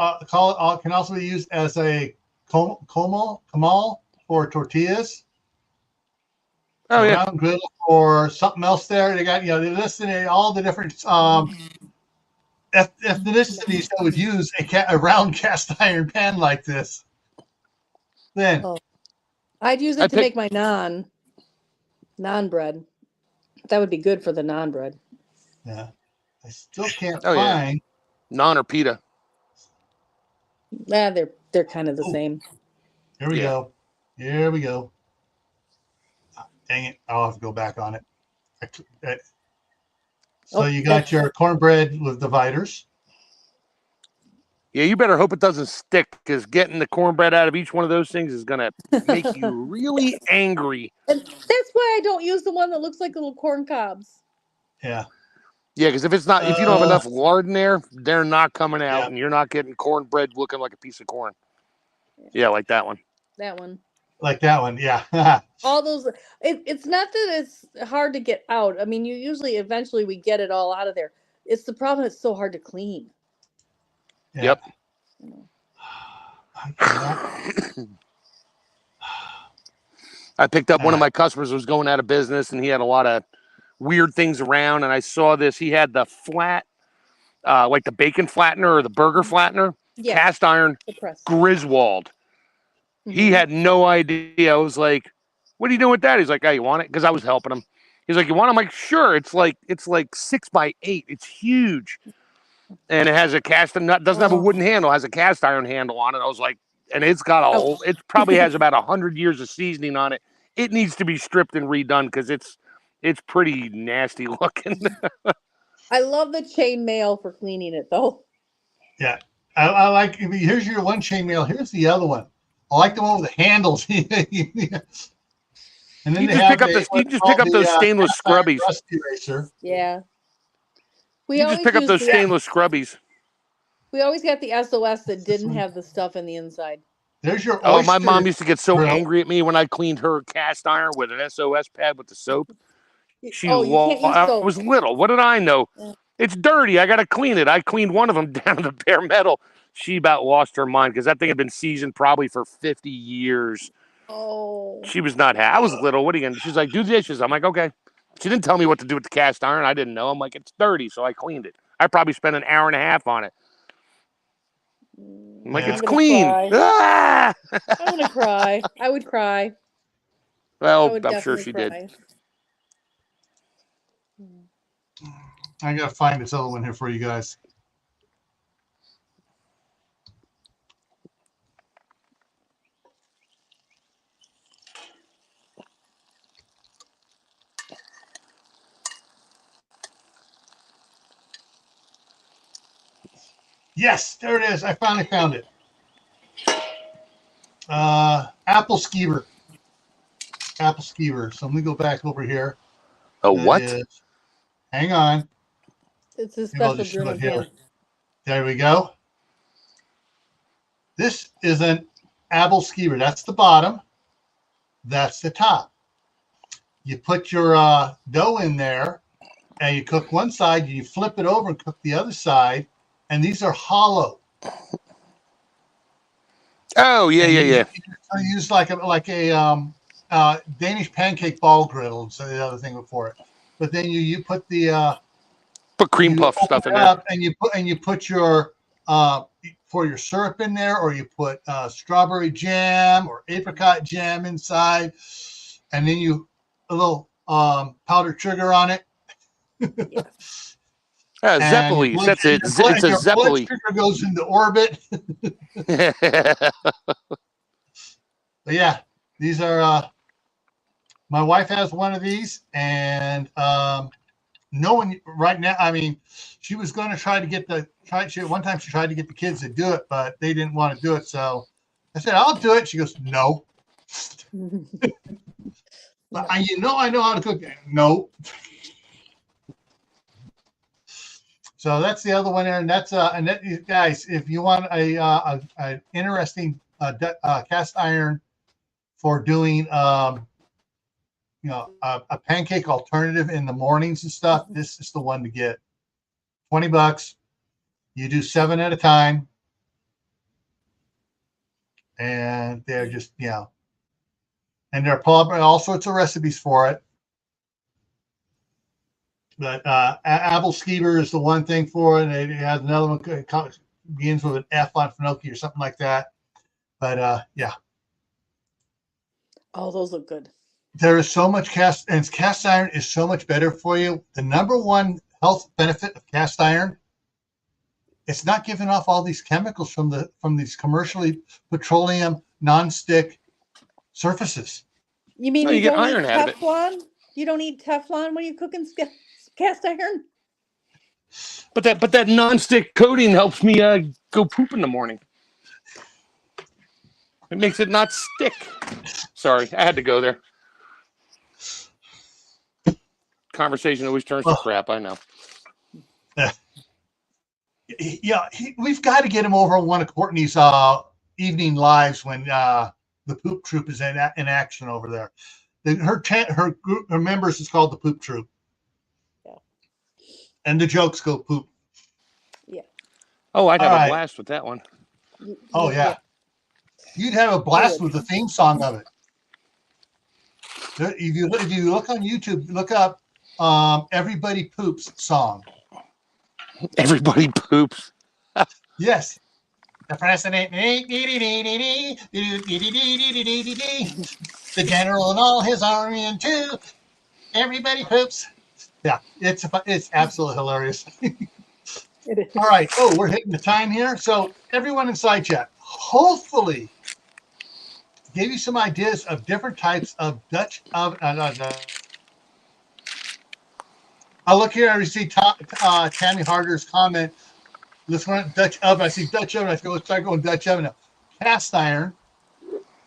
also be used as a comal for tortillas. Oh yeah, round griddle or something else. There they got they listed all the different ethnicities that would use a round cast iron pan like this. Then I'd use it to make my naan bread. That would be good for the naan bread. Yeah, I still can't find naan or pita. Yeah, they're kind of the same. Here we go. Here we go. Dang it! I'll have to go back on it. So you got your cornbread with dividers. Yeah, you better hope it doesn't stick, because getting the cornbread out of each one of those things is going to make you really angry. And that's why I don't use the one that looks like little corn cobs. Yeah. Yeah, because if you don't have enough lard in there, they're not coming out, and you're not getting cornbread looking like a piece of corn. Yeah, like that one. That one. Like that one, yeah. All those. It's not that it's hard to get out. I mean, eventually we get it all out of there. It's the problem. It's so hard to clean. Yeah. Yep. I picked up one of my customers who was going out of business, and he had a lot of weird things around, and I saw this. He had the flat, like the bacon flattener or the burger flattener, cast iron, Griswold. He had no idea. I was like, "What are you doing with that?" He's like, "Oh, you want it?" Because I was helping him. He's like, "You want it?" I'm like, "Sure." It's like 6x8. It's huge, and it has a doesn't have a wooden handle. It has a cast iron handle on it. I was like, and it's got it probably has about 100 years of seasoning on it. It needs to be stripped and redone because it's pretty nasty looking. I love the chain mail for cleaning it though. Yeah, I like. Here's your one chain mail. Here's the other one. I like the one with the handles. And then you just pick up those stainless scrubbies. Yeah. You just pick up those stainless scrubbies. We always got the SOS that didn't have the stuff in the inside. There's your my mom used to get so angry at me when I cleaned her cast iron with an SOS pad with the soap. I was little. What did I know? Yeah. It's dirty. I got to clean it. I cleaned one of them down to the bare metal. She about lost her mind because that thing had been seasoned probably for 50 years. Oh. She was not happy. I was little. What are you going to do? She's like, do the dishes. I'm like, okay. She didn't tell me what to do with the cast iron. I didn't know. I'm like, it's dirty. So I cleaned it. I probably spent an hour and a half on it. I'm like, it's clean. Ah! I'm going to cry. I would cry. Well, I'm sure she did. I got to find this other one here for you guys. Yes, there it is. I finally found it. Apple skeever. Apple skeever. So let me go back over here. A That what? is- hang on. It's a Maybe I'll special just show German it here. pan. There we go. This is an apple skeever. That's the bottom. That's the top. You put your dough in there, and you cook one side. You flip it over and cook the other side. And these are hollow. Oh, yeah, And yeah, yeah. you use like a Danish pancake ball griddle. So the other thing for it. But then you put the Put cream you puff open stuff in it there. up and you put your for your syrup in there, or you put strawberry jam or apricot jam inside, and then you a little powdered sugar on it. Yes. And your Zeppeli. blood, That's it. your blood, It's a your blood Zeppeli. sugar goes into orbit. But yeah, these are my wife has one of these, and no one right now. I mean, she was going to try to get one time she tried to get the kids to do it, but they didn't want to do it. So I said, I'll do it. She goes, no. But I know how to cook it. No. So that's the other one there, and that's and that, guys, if you want a interesting cast iron for doing a pancake alternative in the mornings and stuff, this is the one to get. $20. You do 7 at a time, and they're just and there are probably all sorts of recipes for it. But apple skeever is the one thing for it. It has another one begins with an F on Finoki or something like that. But yeah. Oh, those look good. There is so much cast iron is so much better for you. The number one health benefit of cast iron, it's not giving off all these chemicals from these commercially petroleum nonstick surfaces. You mean No, you you get don't iron eat out of it. Teflon? You don't eat Teflon when you're cooking cast iron? But that nonstick coating helps me go poop in the morning. It makes it not stick. Sorry, I had to go there. Conversation always turns to crap. I know. Yeah, we've got to get him over on one of Courtney's evening lives when the Poop Troop is in action over there. Her members is called the Poop Troop. Yeah. And the jokes go poop. Yeah. Oh, I'd have a blast with that one. Oh yeah. You'd have a blast with the theme song of it. If you look on YouTube, look up Everybody Poops song. Everybody poops. Yes. The president, the general and all his army and too. Everybody poops. Yeah, it's absolutely hilarious. It is. All right. Oh, we're hitting the time here. So everyone in side chat, hopefully gave you some ideas of different types of Dutch oven. I look here. I see Tammy Harder's comment. Let's run Dutch oven. I see Dutch oven. I go start going Dutch oven now. Cast iron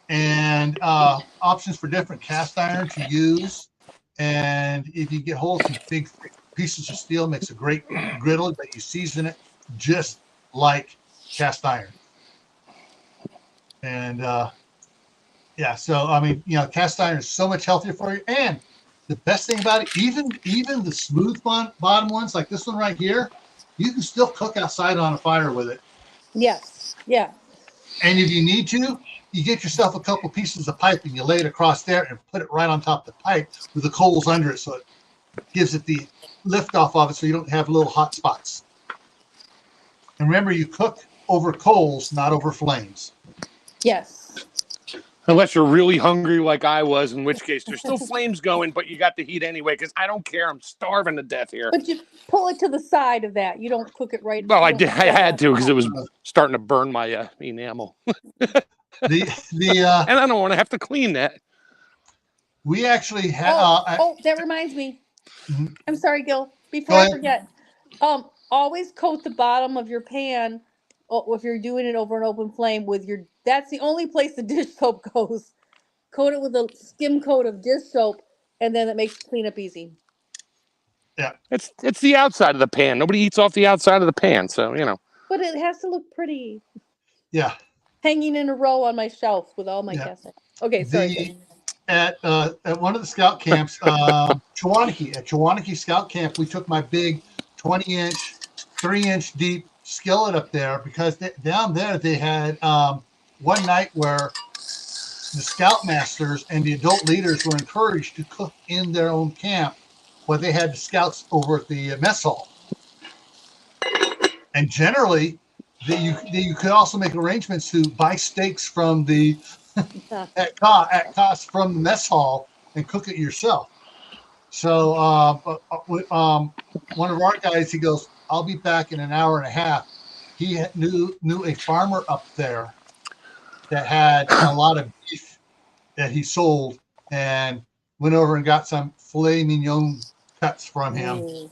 and options for different cast iron to use. And if you get hold of some big pieces of steel, makes a great griddle, but you season it just like cast iron. And yeah, so I mean, cast iron is so much healthier for you. And the best thing about it, even the smooth bottom ones like this one right here, you can still cook outside on a fire with it. Yes. Yeah. And if you need to, you get yourself a couple pieces of pipe and you lay it across there and put it right on top of the pipe with the coals under it, so it gives it the lift off of it, so you don't have little hot spots. And remember, you cook over coals, not over flames. Yes. Unless you're really hungry like I was, in which case there's still flames going, but you got the heat anyway, because I don't care. I'm starving to death here. But you pull it to the side of that. You don't cook it right. Well, I had to, because it was starting to burn my enamel. And I don't want to have to clean that. We actually have. That reminds me. Mm-hmm. I'm sorry, Gil. Before I forget, always coat the bottom of your pan if you're doing it over an open flame with your, that's the only place the dish soap goes. Coat it with a skim coat of dish soap, and then it makes cleanup easy. Yeah. It's the outside of the pan. Nobody eats off the outside of the pan, so you know. But it has to look pretty. Yeah. Hanging in a row on my shelf with all my Yeah. cast iron. Okay, sorry. At one of the scout camps, Chewaniki, at Chewaniki Scout Camp, we took my big 20-inch, 3-inch deep skillet up there because down there they had one night where the scoutmasters and the adult leaders were encouraged to cook in their own camp, where they had the scouts over at the mess hall. And generally, you could also make arrangements to buy steaks from the at cost from the mess hall and cook it yourself. So one of our guys, he goes, "I'll be back in an hour and a half." He knew a farmer up there that had a lot of beef that he sold, and went over and got some filet mignon cuts from him.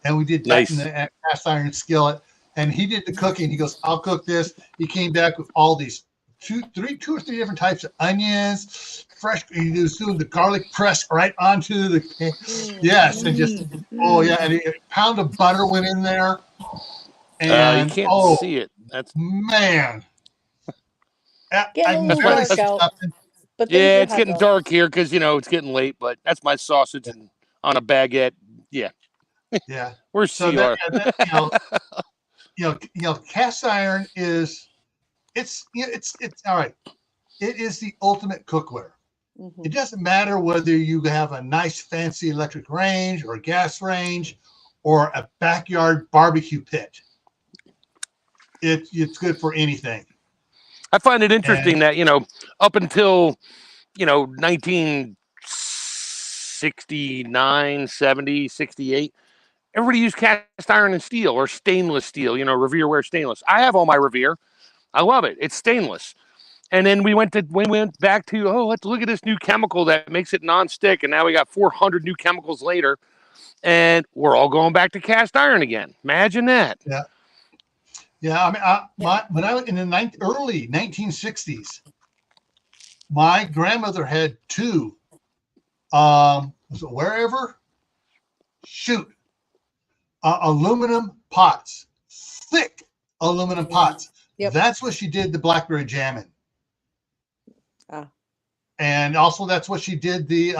And we did that in the cast iron skillet. And he did the cooking. He goes, "I'll cook this." He came back with all these two or three different types of onions, fresh. He was doing the garlic press right onto the pan. Yes, and just and a pound of butter went in there. And you can't see it. That's man. Getting a little dark out. But yeah, it's getting dark here because it's getting late. But that's my sausage and on a baguette. Yeah. Yeah. Where's CR? Cast iron is it's all right. It is the ultimate cookware. Mm-hmm. It doesn't matter whether you have a nice fancy electric range or a gas range or a backyard barbecue pit. It's good for anything. I find it interesting that up until 1969, 70, 68, everybody used cast iron and steel or stainless steel, Revere ware stainless. I have all my Revere. I love it. It's stainless. And then we went back to, let's look at this new chemical that makes it nonstick. And now we got 400 new chemicals later, and we're all going back to cast iron again. Imagine that. Yeah. Yeah. I mean, when I was in the early 1960s, my grandmother had two, was it wherever? Shoot. Aluminum pots, thick aluminum pots. Yep. That's what she did the blackberry jam in. And also that's what she did the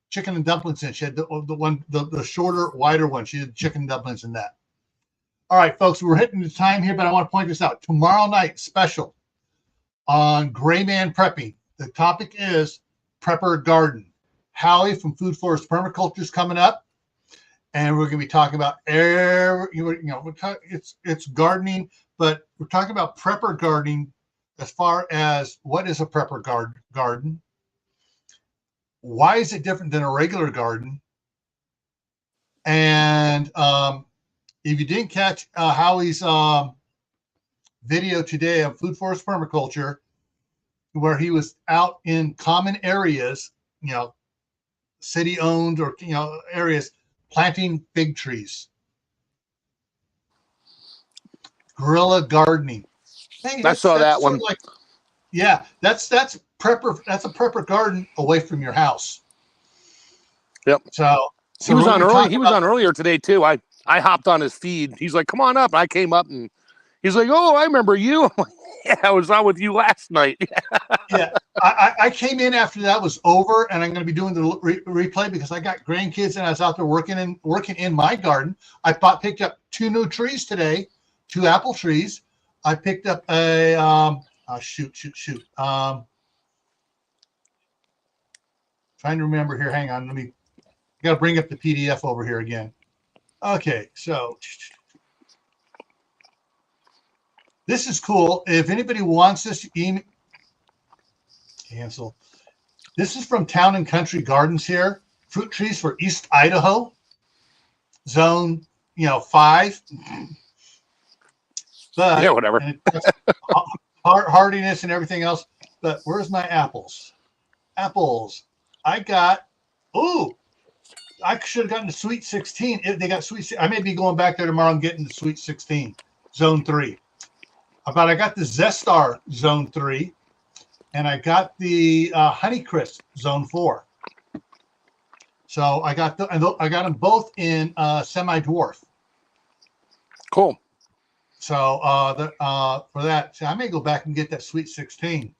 chicken and dumplings in. She had the shorter, wider one. She did chicken and dumplings in that. All right, folks, we're hitting the time here, but I want to point this out. Tomorrow night special on Gray Man Prepping. The topic is Prepper Garden. Howie from Food Forest Permaculture is coming up, and we're going to be talking about it's gardening, but we're talking about prepper gardening as far as what is a prepper garden, why is it different than a regular garden, and if you didn't catch Howie's video today of Food Forest Permaculture, where he was out in common areas, city-owned or areas, planting fig trees, guerrilla gardening. Hey, I saw that one. That's prepper. That's a prepper garden away from your house. Yep. So he was on early. He was on earlier today too. I hopped on his feed. He's like, "Come on up," and I came up and he's like, "Oh, I remember you." I'm like, "Yeah, I was on with you last night." Yeah, I came in after that was over, and I'm going to be doing the replay because I got grandkids and I was out there working in my garden. I picked up 2 new trees today, 2 apple trees. I picked up a shoot. Trying to remember here. Hang on, I got to bring up the PDF over here again. Okay, so this is cool. If anybody wants this, cancel. This is from Town and Country Gardens here. Fruit trees for East Idaho, zone 5. But yeah, whatever. Hardiness and everything else. But where's my apples? Apples. I got I should have gotten the Sweet 16. They got Sweet. I may be going back there tomorrow and getting the Sweet 16, Zone 3. But I got the Zestar Zone 3, and I got the Honeycrisp Zone 4. So I got them both in semi-dwarf. Cool. So for that, so I may go back and get that Sweet 16.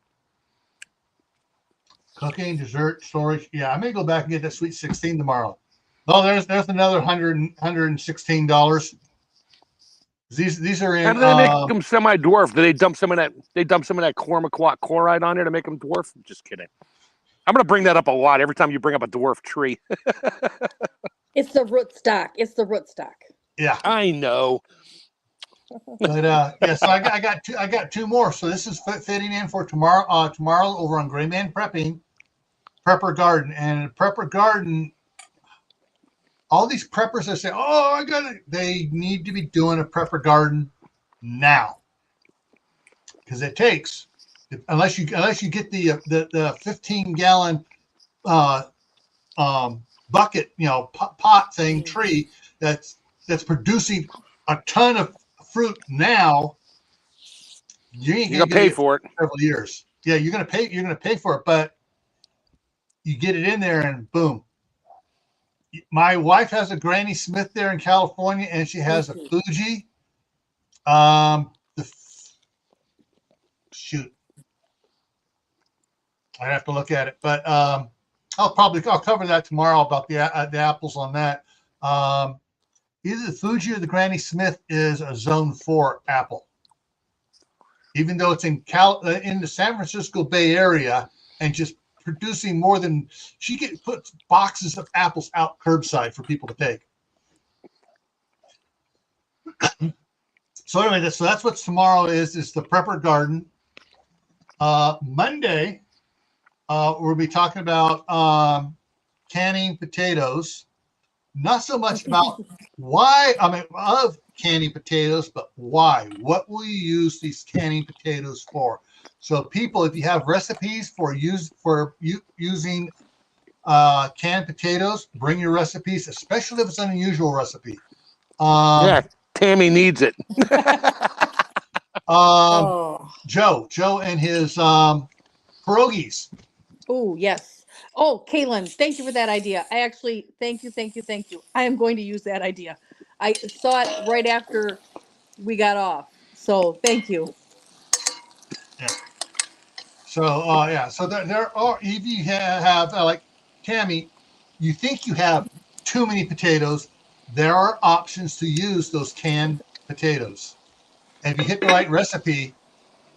Cooking, dessert, storage. Yeah, I may go back and get that Sweet 16 tomorrow. Oh, there's another $116. These are in. How do they make them semi-dwarf? Do they dump some of that? They dump some of that cormaquat chloride on there to make them dwarf? Just kidding. I'm gonna bring that up a lot every time you bring up a dwarf tree. It's the rootstock. It's the rootstock. Yeah, I know. But yeah, so I got two more. So this is fitting in for tomorrow. Tomorrow over on Gray Man Prepper Garden, and Prepper Garden. All these preppers that say, "Oh, I got it," they need to be doing a Prepper Garden now, because it takes, unless you get the 15-gallon bucket, pot thing tree that's producing a ton of fruit now. You're gonna pay for it several years. Yeah, you're gonna pay for it, but you get it in there and boom. My wife has a Granny Smith there in California, and she has a Fuji. Shoot, I'd have to look at it, but I'll cover that tomorrow about the apples on that. Either the Fuji or the Granny Smith is a Zone 4 apple, even though it's in the San Francisco Bay Area and just producing more than puts boxes of apples out curbside for people to take. So anyway, that's what tomorrow is the Prepper Garden. Monday, we'll be talking about canning potatoes. Not so much about why, of canning potatoes, but why. What will you use these canning potatoes for? So people, if you have recipes for using canned potatoes, bring your recipes, especially if it's an unusual recipe. Yeah, Tammy needs it. Joe and his pierogies. Oh, yes. Oh, Caitlin, thank you for that idea. I actually, thank you. I am going to use that idea. I saw it right after we got off. So thank you. Yeah. So, so there are, if you have like Tammy, you think you have too many potatoes, there are options to use those canned potatoes. And if you hit the right recipe,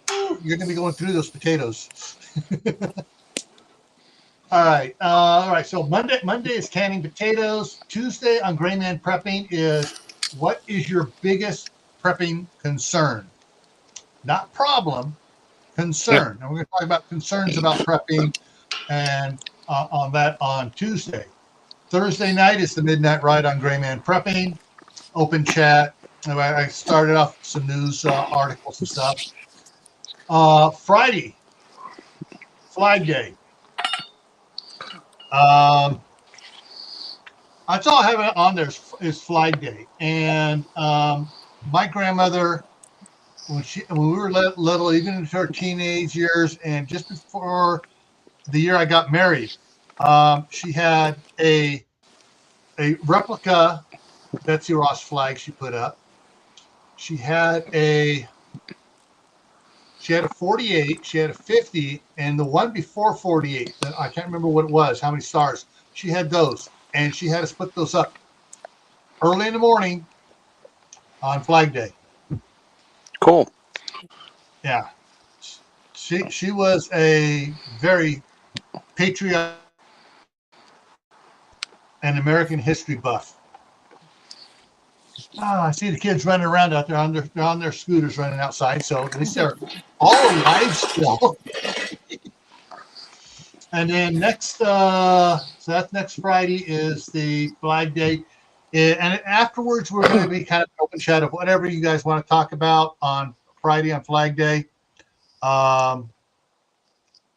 you're going to be going through those potatoes. All right. So Monday is canning potatoes. Tuesday on Gray Man Prepping is, what is your biggest prepping concern? Not problem, concern. And we're going to talk about concerns about prepping, and on that on Tuesday. Thursday night is the Midnight Ride on Gray Man Prepping. Open chat. I started off with some news articles and stuff. Friday, Flag Day. That's all I have on there is Flag Day. And my grandmother, when we were little, even into her teenage years, and just before the year I got married, she had a replica Betsy Ross flag she put up. She had a 48, she had a 50, and the one before 48, I can't remember what it was, how many stars. She had those, and she had us put those up early in the morning on Flag Day. Cool. Yeah. She was a very patriotic and American history buff. I see the kids running around out there on their scooters running outside, so at least they're all alive still. And then so that's next Friday is the Flag Day. And afterwards, we're going to be kind of open chat of whatever you guys want to talk about on Friday on Flag Day.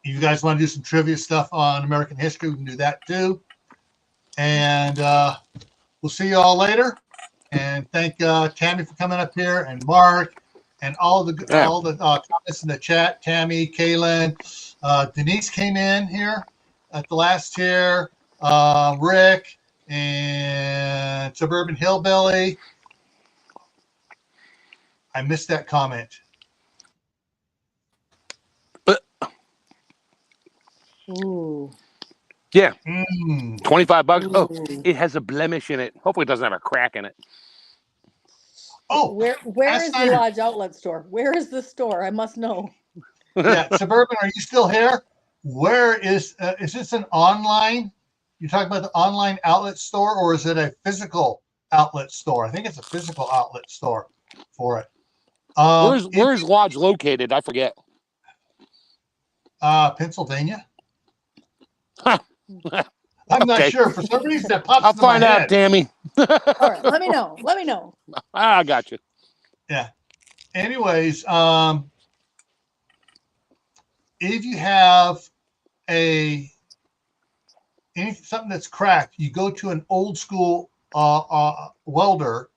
You guys want to do some trivia stuff on American history, we can do that too. And we'll see you all later. And thank Tammy for coming up here, and Mark, and all the comments in the chat. Tammy, Kaylin, Denise came in here at the last tier. Rick and Suburban Hillbilly. I missed that comment. Ooh. Yeah. Mm. $25. Ooh. Oh, it has a blemish in it. Hopefully it doesn't have a crack in it. Oh, where is the Lodge Outlet store? Where is the store? I must know. Yeah, Suburban, are you still here? Where is this an online? You're talking about the online outlet store, or is it a physical outlet store? I think it's a physical outlet store for it. Where is Lodge located? I forget. Pennsylvania. I'm not sure. For some reason that pops I'll into my find out, head. Tammy. All right, let me know. Let me know. I got you. Yeah. Anyways, if you have something that's cracked, you go to an old school welder,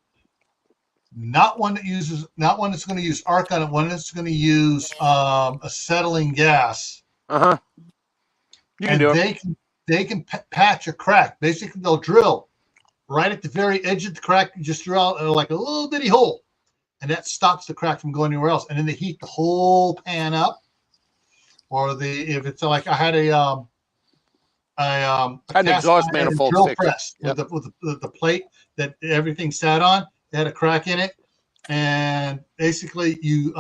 not one that's going to use arc on it, one that's going to use acetylene gas. You can do it. They can patch a crack. Basically, they'll drill right at the very edge of the crack. You just drill out like a little bitty hole, and that stops the crack from going anywhere else. And then they heat the whole pan up. Or if it's like I had an exhaust manifold drill fixed. press with the plate that everything sat on. It had a crack in it, and basically you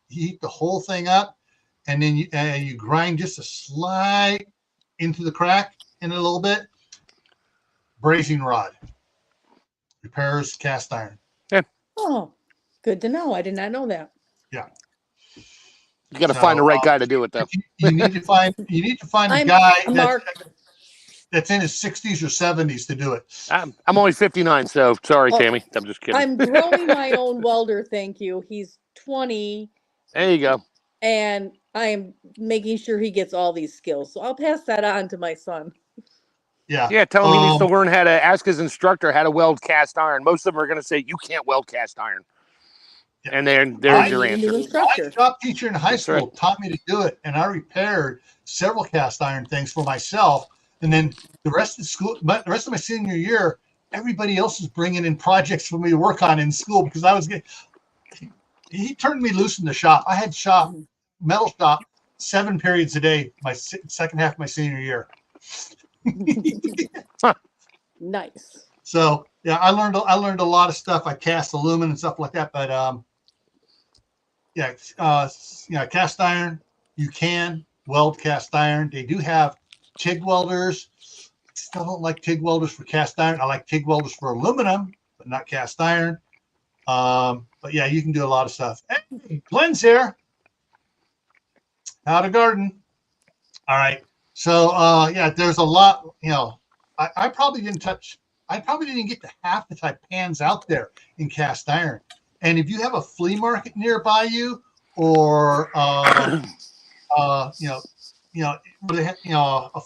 heat the whole thing up, and then you grind just a slight into the crack in a little bit. Brazing rod repairs cast iron. Yeah. Oh, good to know. I did not know that. Yeah. You got to find the right guy to do it, though. You need to find a guy that's in his 60s or 70s to do it. I'm only 59, so sorry, Tammy. I'm just kidding. I'm growing my own welder. Thank you. He's 20. There you go. And I'm making sure he gets all these skills. So I'll pass that on to my son. Yeah. Yeah, tell him he needs to learn how to ask his instructor how to weld cast iron. Most of them are going to say, you can't weld cast iron. Yeah. And there's your answer. My shop teacher in high school taught me to do it, and I repaired several cast iron things for myself. And then the rest of my senior year, everybody else was bringing in projects for me to work on in school because he turned me loose in the shop. I had metal shop 7 periods a day, my second half of my senior year. Nice. So yeah, I learned a lot of stuff. I cast aluminum and stuff like that, but cast iron, you can weld cast iron. They do have TIG welders. I still don't like TIG welders for cast iron. I like TIG welders for aluminum, but not cast iron. But yeah, you can do a lot of stuff. Hey, Glenn's here. How to garden. All right. So there's a lot, I probably didn't get to half the type pans out there in cast iron. And if you have a flea market nearby you, or a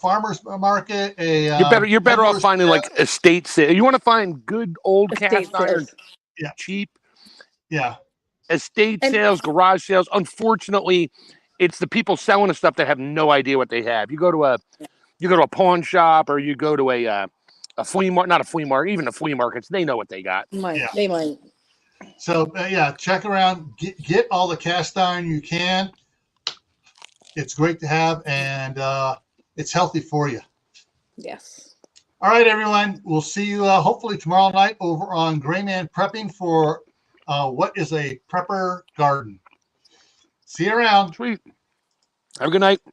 farmer's market, you're better off finding like estate sale. You want to find good old cast iron, cheap. Yeah. Estate sales, garage sales. Unfortunately, it's the people selling the stuff that have no idea what they have. You go to a pawn shop, or you go to a flea market, not a flea market, even the flea markets, they know what they got. They might. So check around, get all the cast iron you can. It's great to have, and it's healthy for you. Yes. All right, everyone. We'll see you hopefully tomorrow night over on Gray Man Prepping for what is a prepper garden. See you around. Sweet. Have a good night.